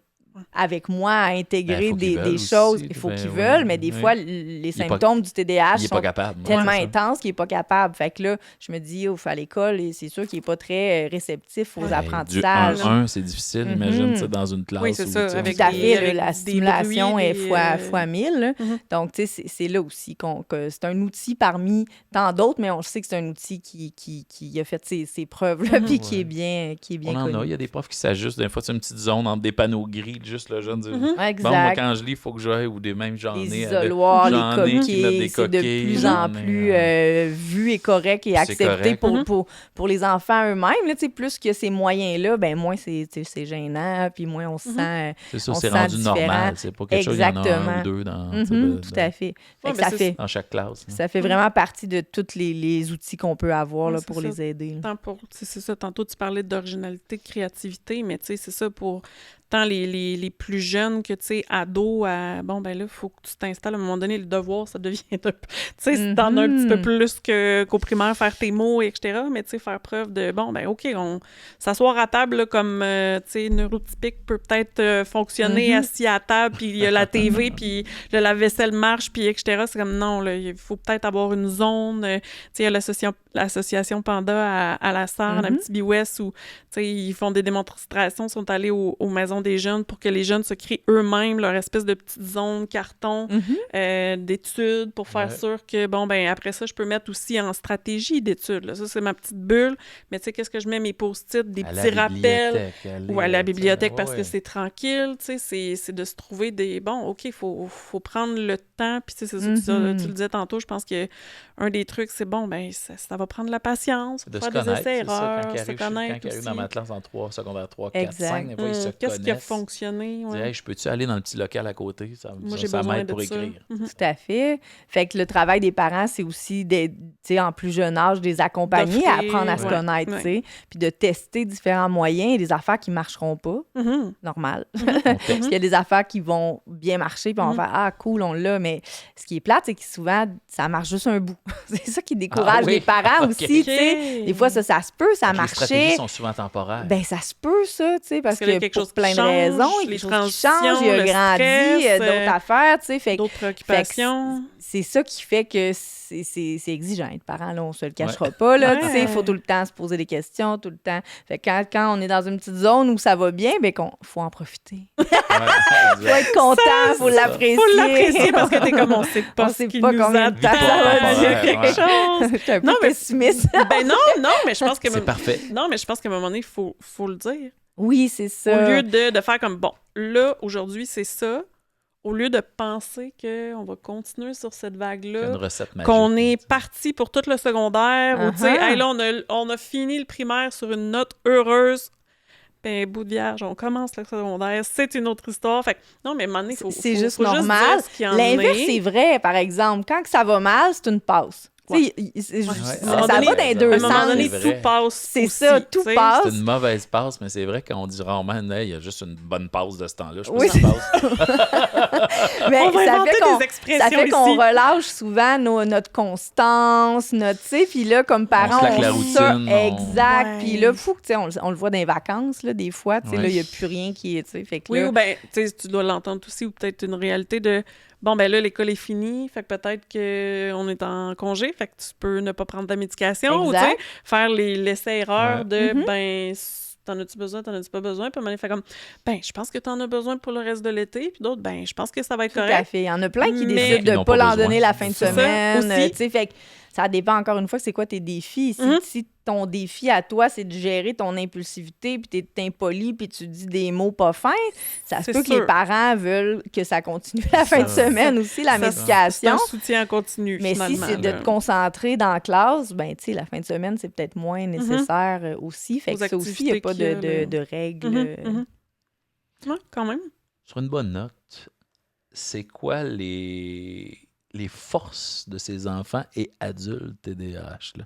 C: avec moi, à intégrer des choses. Il faut qu'ils veulent, mais des fois, les symptômes du TDAH sont tellement intenses qu'il n'est pas capable. Fait que là, je me dis, à l'école, c'est sûr qu'il n'est pas très réceptif aux apprentissages.
A: Du 1-1, c'est difficile, imagine, dans une classe.
B: Oui, c'est ça.
C: Avec la stimulation est fois 1000. Donc, tu sais, c'est là aussi que c'est un outil parmi tant d'autres, mais on sait que c'est un outil qui a fait ses preuves, puis qui est bien connu.
A: On en a. Il y a des profs qui s'ajustent. Des fois, c'est une petite zone entre des panneaux gris, juste le jeune dit
C: exact.
A: Bon, moi, quand je lis, il faut que j'aille, ou des mêmes j'en ai.
C: Les isoloirs, les coquilles, c'est de plus en plus vu et correct et accepté pour les enfants eux-mêmes. Plus que ces moyens-là, moins c'est gênant, puis moins on se sent
A: c'est ça, c'est rendu différent. Normal. C'est pas quelque chose, il y en a un ou deux
C: tout à fait. Ça fait
A: dans chaque classe.
C: Ça fait vraiment partie de tous les outils qu'on peut avoir là, pour les aider.
B: C'est ça, tantôt tu parlais d'originalité, de créativité, mais c'est ça pour tant les plus jeunes que, tu sais, ados, là, il faut que tu t'installes. À un moment donné, le devoir, ça devient un peu... Tu sais, t'en as un petit peu plus qu'au primaire, faire tes mots, etc., mais, tu sais, faire preuve de, OK, s'asseoir à table, là, comme, tu sais, neurotypique peut peut-être fonctionner assis à table, puis il y a la TV, puis le lave-vaisselle marche, puis etc. C'est comme, non, là, il faut peut-être avoir une zone. Tu sais, il y a l'association Panda à la Sarre, un petit BUS, où, tu sais, ils font des démonstrations, sont allés aux maisons des jeunes pour que les jeunes se créent eux-mêmes leur espèce de petite zone carton d'études pour faire sûr que, après ça, je peux mettre aussi en stratégie d'études. Là. Ça, c'est ma petite bulle. Mais tu sais, qu'est-ce que je mets? Mes post-it, des petits rappels. Ou à la bibliothèque parce que c'est tranquille. Tu sais, c'est de se trouver des... OK, il faut prendre le temps. Puis tu sais, c'est ça, tu le disais tantôt, je pense que un des trucs, c'est ça va prendre la patience.
A: De
B: faire
A: se connaître,
B: des essais-erreurs,
A: se connaître. Quand il arrive dans ma classe en secondaire 3, 4, 5, des fois, ils se connaissent.
B: Qu'est-ce qui a fonctionné?
A: Ouais. Hey, je peux-tu aller dans le petit local à côté? Ça m'aide pour écrire.
C: Tout à fait. Fait que le travail des parents, c'est aussi, en plus jeune âge, des accompagner à apprendre à se connaître, puis de tester différents moyens et des affaires qui ne marcheront pas. Normal. Parce qu'il y a des affaires qui vont bien marcher, puis on va faire « Ah, cool, on l'a », mais ce qui est plate, c'est que souvent, ça marche juste un bout. C'est ça qui décourage les parents aussi, tu sais. Des fois, ça se peut, ça a marché.
A: Les stratégies sont souvent temporaires.
C: Ça se peut, ça, tu sais, parce que
B: quelque chose
C: pour plein de raisons, il y a quelque chose qui change, il a grandi, d'autres affaires, tu sais.
B: D'autres préoccupations.
C: C'est ça qui fait que c'est exigeant être parent, là, on se le cachera pas, là, tu sais, il faut tout le temps se poser des questions, tout le temps. Fait que quand on est dans une petite zone où ça va bien, faut en profiter. Faut être content, faut l'apprécier.
B: Faut l'apprécier parce que t'es comme, on sait pas combien de temps ça va durer quelque chose.
C: T'es un peu pessimiste.
B: Non, mais je pense que...
A: C'est parfait.
B: Non, mais je pense qu'à un moment donné, il faut le dire.
C: Oui, c'est ça.
B: Au lieu de faire comme, là, aujourd'hui, c'est ça. au lieu de penser qu'on va continuer sur cette vague-là,
A: une recette magique,
B: qu'on est parti pour tout le secondaire, ou tu sais,
C: Uh-huh.
B: hey, là, on a fini le primaire sur une note heureuse, ben, bout de vierge, on commence le secondaire, c'est une autre histoire. Fait que, non, mais à un moment donné,
C: C'est juste
B: faut
C: normal.
B: dire ce qu'il y en
C: L'inverse,
B: est.
C: c'est vrai, par exemple. Quand que ça va mal, c'est une passe.
B: Ouais.
C: Tu sais,
A: Ouais.
C: ça va dans les deux
B: À un moment
C: sens.
B: donné,
A: C'est
B: tout
A: vrai.
B: passe.
C: C'est
B: aussi,
C: ça, tout
B: tu sais.
C: passe.
A: C'est une mauvaise passe, mais c'est vrai qu'on dit rarement, hey, il y a juste une bonne passe de ce temps-là. Je sais pas
C: Oui,
A: si ça passe.
C: Mais
B: On va inventer des expressions
C: ça fait qu'on
B: ici.
C: relâche souvent notre constance, notre, tu sais, puis là, comme parents,
A: slack la
C: ça,
A: routine,
C: exact.
B: Ouais.
C: Puis là, fou, tu sais, on le voit dans les vacances, là, des fois, tu sais,
A: Ouais.
C: là, il n'y a plus rien qui est, tu sais, fait que
B: Oui,
C: là,
B: ou bien, tu sais, tu dois l'entendre aussi, ou peut-être une réalité de bon, ben là, l'école est finie, fait que peut-être qu'on est en congé, fait que tu peux ne pas prendre ta médication, ou tu sais,
C: Exact.
B: faire l'essai-erreur
A: Ouais.
B: de
C: Mhm.
B: ben, t'en as-tu besoin, t'en as-tu pas besoin, puis à un moment donné, fait comme ben, je pense que t'en as besoin pour le reste de l'été, puis d'autres, ben, je pense que ça va être
C: tout à
B: correct.
C: fait. Il y en a plein qui
B: Mais-
C: décident
A: Ils
C: de
A: n'ont
C: ne pas
A: pas
C: leur
A: besoin.
C: donner la fin de
B: C'est ça,
C: semaine,
B: aussi.
C: tu sais, fait que ça dépend encore une fois, c'est quoi tes défis. Si,
B: Mhm.
C: si ton défi à toi, c'est de gérer ton impulsivité, puis t'es impoli, puis tu dis des mots pas fins, ça se
B: C'est
C: peut que
B: sûr.
C: les parents veulent que ça continue la fin de
A: Ça-
C: semaine aussi, la
B: Ça, C'est
C: médication.
B: un soutien continu,
C: Mais si
B: finalement.
C: c'est de
B: là.
C: te concentrer dans la classe, ben tu sais, la fin de semaine, c'est peut-être moins nécessaire aussi. Fait
B: Aux
C: que ça aussi, il n'y a
B: activités
C: pas
B: qu'il y a, là.
C: de règles.
B: Mhm. Ouais, quand même.
A: Sur une bonne note, c'est quoi les forces de ces enfants et adultes TDAH? Là?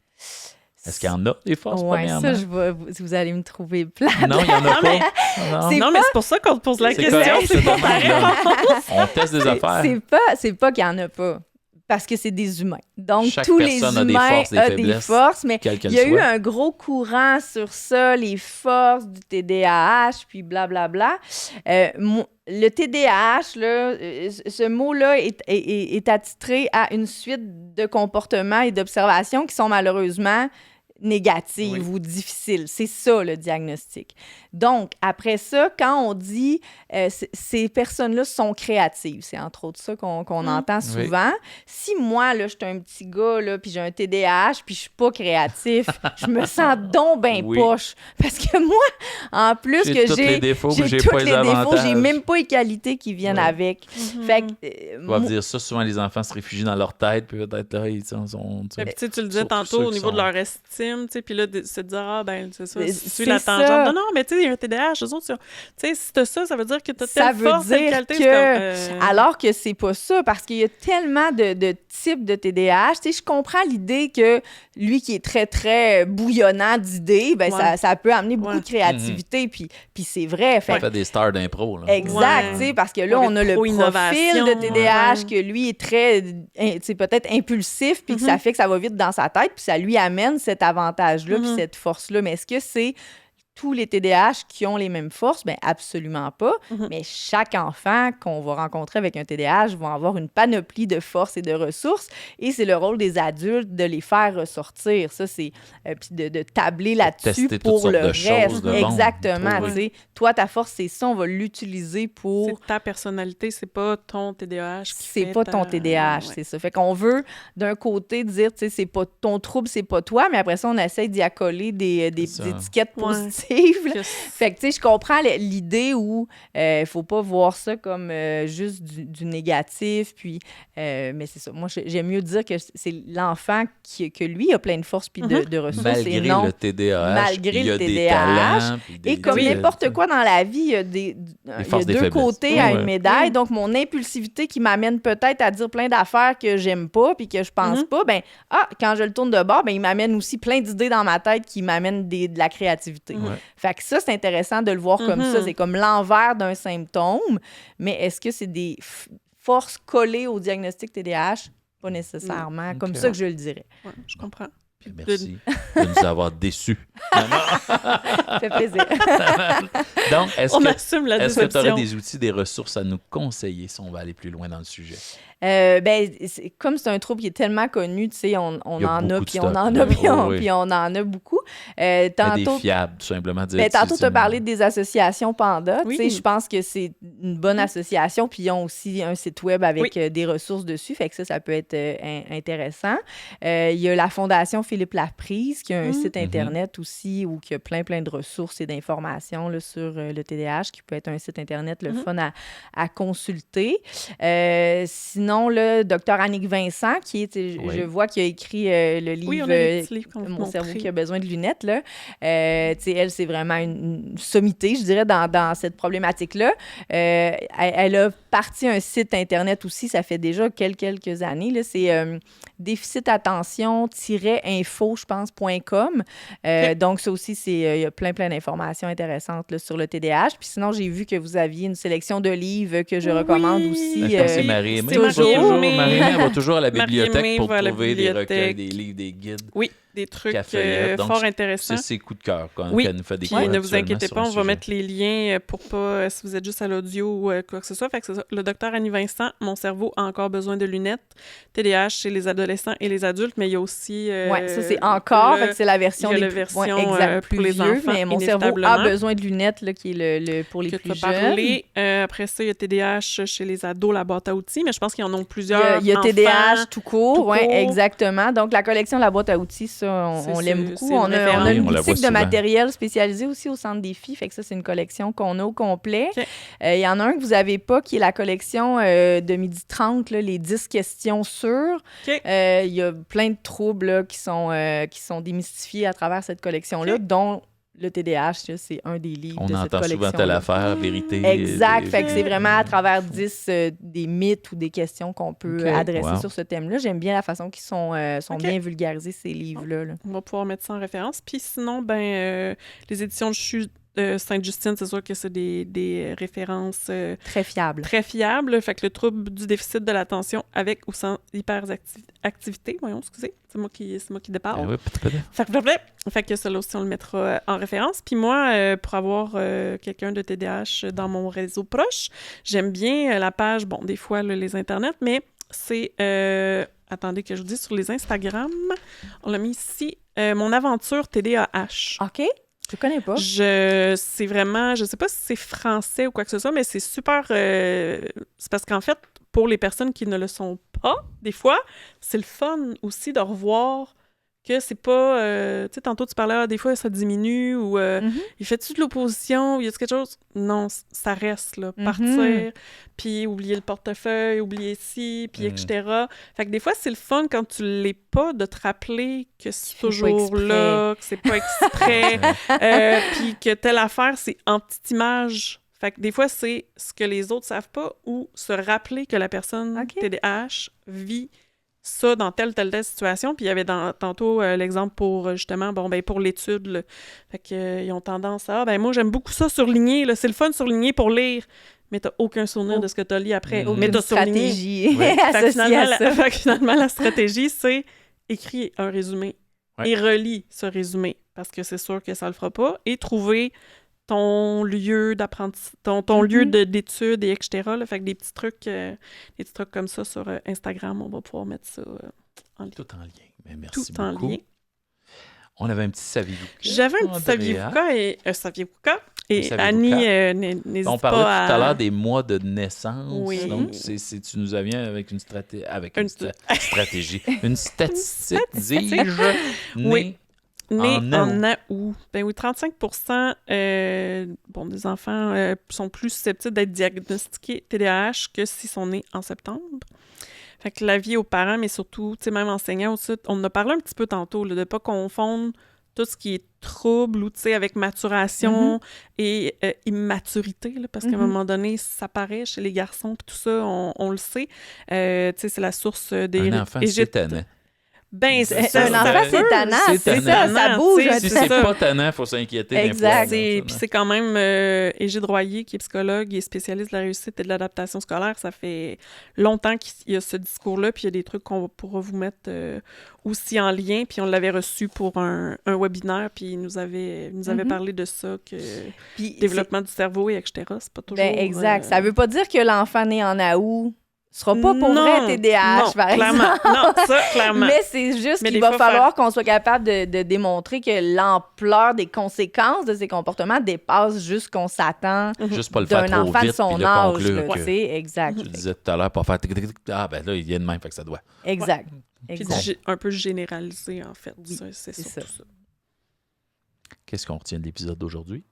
A: Est-ce qu'il y en a des forces,
C: Ouais,
A: premièrement?
C: ça, vous allez me trouver plate.
A: Non, il n'y en a
B: mais-
A: pas. Non.
C: C'est
B: Non, mais c'est pour ça qu'on te pose la
A: C'est
B: question,
A: correct,
B: c'est pas
A: demande,
B: pareil.
A: là. On teste des affaires.
C: C'est pas qu'il n'y en a pas. Parce que c'est des humains. Donc,
A: Chaque
C: tous les
A: personne a des
C: humains
A: forces, des
C: ont des
A: faiblesses,
C: forces, mais
A: quelle qu'elle
C: il y a eu
A: soit.
C: un gros courant sur ça, les forces du TDAH, puis blablabla. Le TDAH, là, ce mot-là est attitré à une suite de comportements et d'observations qui sont malheureusement négatives
A: Oui.
C: ou difficiles. C'est ça, le diagnostic. Donc, après ça, quand on dit ces personnes-là sont créatives, c'est entre autres ça qu'on entend souvent. Si moi, là, je suis un petit gars, là, puis j'ai un TDAH, puis je suis pas créatif, je me sens donc ben
A: Oui.
C: poche. Parce que moi, en plus
A: J'ai
C: que
A: tous les défauts, mais j'ai
C: tous
A: pas
C: les
A: les
C: défauts,
A: avantages.
C: j'ai même pas les qualités qui viennent
A: Ouais.
C: avec.
B: Mhm.
C: Fait que,
A: Ils doivent dire ça, souvent les enfants se réfugient dans leur tête, puis peut-être là, ils sont...
B: Mais puis, tu sais, tu le disais
A: Surtout
B: tantôt
A: ceux
B: au
A: qui
B: niveau de
A: sont-
B: leur estime, tu sais, puis là, se dire, ah, ben, c'est ça,
C: Mais
B: suis
C: c'est
B: la
C: ça.
B: tangente. Non, mais tu sais, il y a un TDAH, eux autres, tu sais, si t'as ça, ça veut dire que t'as
C: Ça
B: telle
C: veut
B: force, telle
C: dire
B: qualité.
C: que-
B: c'est comme,
C: Alors que c'est pas ça, parce qu'il y a tellement de types de TDAH. Tu sais, je comprends l'idée que lui qui est très, très bouillonnant d'idées, ben
B: Ouais.
C: ça peut amener beaucoup
B: Ouais.
C: de créativité, puis c'est vrai. Fait
A: Ça fait des stars d'impro, là.
C: exact,
B: Ouais.
C: tu sais, parce que là,
B: Ouais,
C: on a le profil
B: pro-innovation,
C: de TDAH
B: ouais.
C: que lui est très, tu sais, peut-être impulsif, puis que ça fait que ça va vite dans sa tête, puis ça lui amène cet avantage-là, puis cette force-là. Mais est-ce que c'est tous les TDAH qui ont les mêmes forces? Bien, absolument pas. Mais chaque enfant qu'on va rencontrer avec un TDAH va avoir une panoplie de forces et de ressources. Et c'est le rôle des adultes de les faire ressortir. Ça, c'est... puis de tabler là-dessus
A: Tester toutes
C: pour
A: sortes
C: le
A: de
C: reste.
A: choses de bon.
C: Exactement.
A: Trouver.
C: Tu sais, toi, ta force, c'est ça. On va l'utiliser pour...
B: C'est ta personnalité, c'est pas ton TDAH qui
C: C'est
B: fait
C: pas ton TDAH,
B: ouais.
C: c'est ça. Fait qu'on veut, d'un côté, dire, tu sais, c'est pas ton trouble, c'est pas toi, mais après ça, on essaie d'y accoler des
A: ça.
C: étiquettes
B: Ouais.
C: positives. là.
B: Que-
C: Fait que, tu sais, je comprends l'idée où faut pas voir ça comme juste du négatif, puis... mais c'est ça. Moi, j'aime mieux dire que c'est l'enfant que lui a plein de force puis de ressources,
A: Malgré
C: et non...
A: le TDAH,
C: malgré
A: il y a
C: le
A: des
C: TDAH,
A: talents. Puis
C: Et comme
A: des-
C: n'importe quoi dans la vie, il y a, il y a
A: forces, des
C: deux
A: faiblesses.
C: côtés à
A: Ouais.
C: une médaille. Donc, mon impulsivité qui m'amène peut-être à dire plein d'affaires que j'aime pas puis que je pense pas, ben quand je le tourne de bord, ben il m'amène aussi plein d'idées dans ma tête qui m'amènent de la créativité.
A: Ouais.
C: Fait que ça, c'est intéressant de le voir comme ça. C'est comme l'envers d'un symptôme. Mais est-ce que c'est des forces collées au diagnostic TDAH? Pas nécessairement. Comme
A: Ok.
C: ça que je le dirais.
B: Ouais, je comprends.
A: Puis merci de nous avoir déçus.
C: Ça fait plaisir.
A: Donc, est-ce
B: On
A: que
B: assume la
A: tu aurais
B: déception.
A: des outils, des ressources à nous conseiller si on va aller plus loin dans le sujet?
C: Ben, comme c'est un trouble qui est tellement connu, tu sais, on
A: Il y a
C: en a,
A: beaucoup de
C: puis on
A: stock,
C: en
A: là.
C: a, puis on,
A: Oh, oui.
C: puis on en a beaucoup.
A: Mais des
C: Tantôt,
A: fiables, tout simplement. Dire,
C: ben, tantôt tu as
A: c'est-
C: parlé des associations Panda.
B: Oui.
C: Tu sais, je pense que c'est une bonne association, puis ils ont aussi un site web avec des ressources dessus, fait que ça peut être intéressant. Il y a la Fondation Philippe Laprise, qui a un site Internet aussi où il y a plein de ressources et d'informations là, sur le TDAH, qui peut être un site Internet le fun à consulter. Sinon, le docteur Annick Vincent, qui est, je vois qu'il a écrit le livre Mon cerveau qui a besoin de lunettes. Là. Elle, c'est vraiment une sommité, je dirais, dans cette problématique-là. Elle a parti un site Internet aussi, ça fait déjà quelques années. Là. C'est déficit-attention-info, je pense, .com. Donc, ça aussi, il y a plein d'informations intéressantes là, sur le TDAH. Puis sinon, j'ai vu que vous aviez une sélection de livres que je recommande aussi.
A: Je pense que c'est Marie-Aimée. Marie-Aimée va toujours à la bibliothèque pour trouver des recueils, des livres, des guides.
B: Oui, des trucs fort intéressants.
A: C'est ses coups de cœur quand elle nous fait des
B: cours. Ne vous inquiétez pas, on va mettre les liens pour pas, si vous êtes juste à l'audio ou quoi que ce soit. Fait que c'est ça. Le docteur Annie Vincent, Mon cerveau a encore besoin de lunettes. TDAH chez les adolescents et les adultes, mais il y a aussi...
C: ça c'est encore, fait que c'est la version
B: plus
C: pour les
B: vieux,
C: enfants, mais Mon cerveau a besoin de lunettes, là, qui est pour les plus jeunes.
B: Après ça, il y a TDAH chez les ados, la boîte à outils, mais je pense qu'ils en ont plusieurs.
C: Il y a TDAH tout court, oui, exactement. Donc, la collection La boîte à outils, ça, on l'aime beaucoup. On a une boutique de matériel spécialisé aussi au Centre Défi, fait que ça, c'est une collection qu'on a au complet. Il y en a un que vous n'avez pas, qui est la collection de 12h30, là, les 10 questions sûres. Il y a plein de troubles là, qui sont démystifiés à travers cette collection-là, dont le TDAH, là, c'est un des livres de cette collection. On entend souvent
A: telle affaire, vérité.
C: Exact. Fait que c'est vraiment à travers 10 des mythes ou des questions qu'on peut adresser sur ce thème-là. J'aime bien la façon qu'ils sont bien vulgarisés, ces livres-là. Là.
B: On va pouvoir mettre ça en référence. Puis sinon, les éditions de Sainte-Justine, c'est sûr que c'est des références...
C: très fiables.
B: Très fiables. Fait que le trouble du déficit de l'attention avec ou sans hyperactivité, excusez, c'est moi qui déparle. Fait que celle-là aussi, on le mettra en référence. Puis moi, pour avoir quelqu'un de TDAH dans mon réseau proche, j'aime bien la page, des fois, là, les internets, mais c'est... attendez que je vous dise, sur les Instagram, on l'a mis ici, Mon aventure TDAH.
C: OK. Je connais pas.
B: C'est vraiment... Je sais pas si c'est français ou quoi que ce soit, mais c'est super... c'est parce qu'en fait, pour les personnes qui ne le sont pas, des fois, c'est le fun aussi de revoir que c'est pas... tu sais, tantôt, tu parlais, des fois, ça diminue ou il fait-tu de l'opposition ou y a-tu quelque chose? Non, ça reste, là. Partir, puis oublier le portefeuille, oublier ci, puis etc. Fait que des fois, c'est le fun quand tu l'es pas de te rappeler que c'est toujours là, que c'est pas exprès, puis que telle affaire, c'est en petite image. Fait que des fois, c'est ce que les autres savent pas ou se rappeler que la personne TDAH vit ça dans telle situation. Puis il y avait tantôt l'exemple pour, justement, pour l'étude. Là. Fait qu'ils ont tendance à... moi, j'aime beaucoup ça surligner. Là. C'est le fun surligner pour lire, mais t'as aucun souvenir de ce que t'as lu après. Mais t'as
C: stratégie
B: associée à ça. Fait que finalement, la stratégie, c'est écrire un résumé et relis ce résumé, parce que c'est sûr que ça le fera pas, et trouver ton lieu d'apprentissage, ton lieu d'études, et etc. Là. Fait que des petits trucs comme ça sur Instagram, on va pouvoir mettre ça en lien.
A: Tout en lien. Mais merci beaucoup. En lien. On avait un petit saviez-vous.
B: J'avais un petit saviez-vous et Annie, n'hésite pas à...
A: On parlait tout à l'heure des mois de naissance. Oui. Donc, tu nous viens avec une stratégie. Une statistique, dis-je.
B: Oui. Né en août. Ben oui, 35% des enfants sont plus susceptibles d'être diagnostiqués TDAH que s'ils sont nés en septembre. Fait que l'avis aux parents, mais surtout, tu sais, même enseignants aussi, on en a parlé un petit peu tantôt, là, de ne pas confondre tout ce qui est trouble ou, tu sais, avec maturation et immaturité, là, parce qu'à un moment donné, ça paraît chez les garçons, puis tout ça, on le sait. Tu sais, c'est la source des...
A: Un enfant, c'est tannant.
C: Ben, un enfant, c'est tannant. C'est ça, ça bouge.
A: Si c'est pas tannant, il faut s'inquiéter.
C: Exact.
B: Puis c'est quand même Égide Royer, qui est psychologue et spécialiste de la réussite et de l'adaptation scolaire. Ça fait longtemps qu'il y a ce discours-là, puis il y a des trucs qu'on pourra vous mettre aussi en lien. Puis on l'avait reçu pour un webinaire, puis il nous avait parlé de ça, que développement du cerveau et etc. C'est pas toujours...
C: Ben, exact. Ça veut pas dire que l'enfant né en août sera pas pour vrai TDAH, par exemple.
B: Non, ça, clairement.
C: Mais c'est juste qu'il va falloir qu'on soit capable de démontrer que l'ampleur des conséquences de ces comportements dépasse juste qu'on s'attend
A: juste pas le faire
C: d'un
A: trop
C: enfant
A: vite,
C: de son
A: puis
C: âge.
A: conclure que...
C: Exact.
A: Tu disais tout à l'heure, pas faire... Ah, ben là, il y a de même, fait que ça doit.
C: Exact.
B: Puis un peu généralisé, en fait.
C: Oui,
B: c'est surtout ça.
A: Qu'est-ce qu'on retient de l'épisode d'aujourd'hui?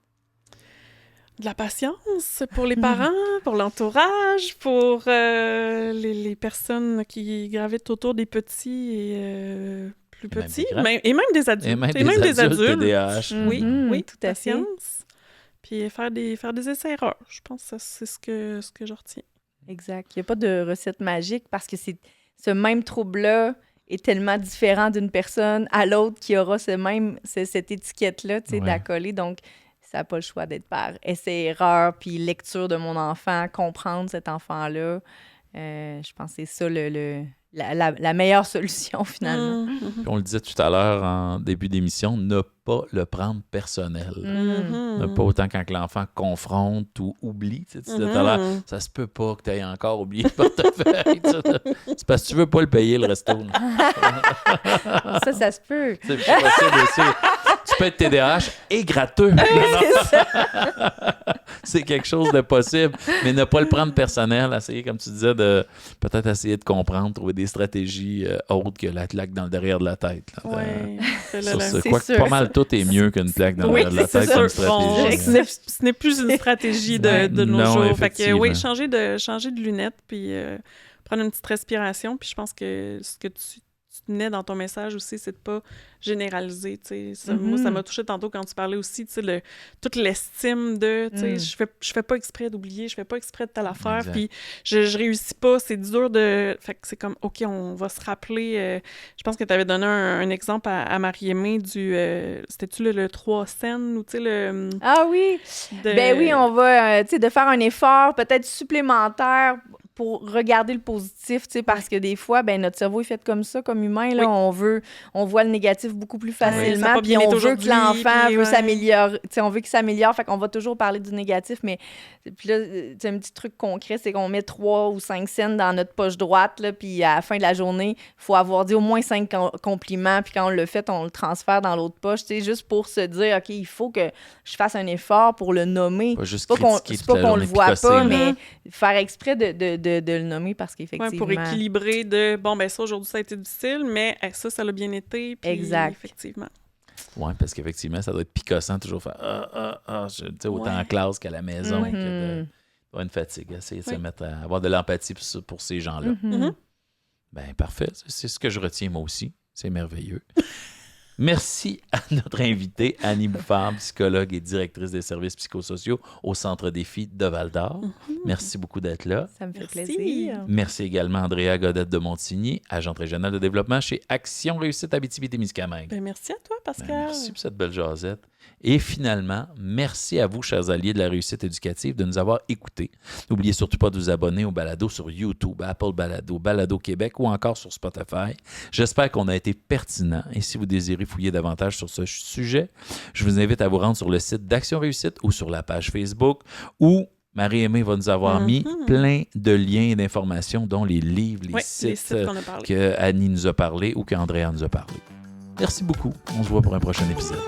B: De la patience pour les parents, pour l'entourage, pour les personnes qui gravitent autour des petits et plus petits, et même des adultes.
A: Et même des adultes. TDAH.
B: Oui,
C: tout à fait.
B: Patience. Puis faire des essais-erreurs. Je pense que c'est ce que je retiens.
C: Exact. Il n'y a pas de recette magique parce que ce même trouble-là est tellement différent d'une personne à l'autre qui aura cette étiquette-là, d'accoler. Donc, ça n'a pas le choix d'être par essai-erreur, puis lecture de mon enfant, comprendre cet enfant-là. Je pense que c'est ça la meilleure solution, finalement.
A: Puis on le disait tout à l'heure en début d'émission, ne pas le prendre personnel. Ne pas autant quand l'enfant confronte ou oublie. Tu disais tout à l'heure, ça se peut pas que tu aies encore oublié le portefeuille. C'est parce que tu veux pas le payer, le resto.
C: Ça se peut.
A: C'est possible aussi. Tu peux être TDAH et gratteux. C'est quelque chose de possible. Mais ne pas le prendre personnel, essayer, comme tu disais, de peut-être essayer de comprendre, trouver des stratégies autres que la claque dans le derrière de la tête.
B: Oui,
A: c'est pas mal tout est mieux qu'une plaque dans le derrière de la tête comme stratégie.
B: Ce n'est plus une stratégie de nos jours. Fait que, oui, changer de lunettes, puis prendre une petite respiration. Puis je pense que ce que tu tenais dans ton message aussi, c'est de pas généraliser, tu sais. Moi, ça m'a touché tantôt quand tu parlais aussi, tu sais, toute l'estime de, tu sais, je fais pas exprès d'oublier, je fais pas exprès de telle affaire, puis je réussis pas, c'est dur de... Fait que c'est comme, OK, on va se rappeler... je pense que tu avais donné un exemple à Marie-Aimée du... C'était-tu le 3 scènes, ou tu sais, le...
C: Ah oui! Ben oui, on va, tu sais, de faire un effort peut-être supplémentaire pour regarder le positif, tu sais, parce que des fois, ben notre cerveau est fait comme ça, comme humain, là, on voit le négatif beaucoup plus facilement, puis on veut que l'enfant veut s'améliorer, tu sais, on veut qu'il s'améliore, fait qu'on va toujours parler du négatif, mais puis là, tu sais, un petit truc concret, c'est qu'on met 3 ou 5 scènes dans notre poche droite, là, puis à la fin de la journée, il faut avoir dit au moins 5 compliments, puis quand on le fait, on le transfère dans l'autre poche, tu sais, juste pour se dire, OK, il faut que je fasse un effort pour le nommer.
A: Pas juste
C: c'est pas qu'on le voit pas, mais faire exprès de le nommer parce qu'effectivement...
B: Ouais, pour équilibrer de, bon, ben ça, aujourd'hui, ça a été difficile, mais ça l'a bien été. Puis
C: exact.
B: Effectivement.
A: Oui, parce qu'effectivement, ça doit être picossant toujours faire tu sais, autant en classe qu'à la maison, que de une fatigue. Essayer de se mettre à avoir de l'empathie pour ces gens-là. Ben parfait. C'est ce que je retiens moi aussi. C'est merveilleux. Merci à notre invitée, Annie Bouffard, psychologue et directrice des services psychosociaux au Centre Défi de Val-d'Or. Merci beaucoup d'être là.
C: Ça me fait plaisir.
A: Merci également à Andrea Godette de Montigny, agente régionale de développement chez Action Réussite Abitibi-Témiscamingue.
B: Ben, merci à toi, Pascal.
A: Ben, merci pour cette belle jasette. Et finalement, merci à vous, chers alliés de la réussite éducative, de nous avoir écoutés. N'oubliez surtout pas de vous abonner au balado sur YouTube, Apple Balado, Balado Québec ou encore sur Spotify. J'espère qu'on a été pertinent. Et si vous désirez fouiller davantage sur ce sujet, je vous invite à vous rendre sur le site d'Action Réussite ou sur la page Facebook où Marie-Aimée va nous avoir mis plein de liens et d'informations, dont les livres, les sites que Annie nous a parlé ou qu'Andrea nous a parlé. Merci beaucoup. On se voit pour un prochain épisode.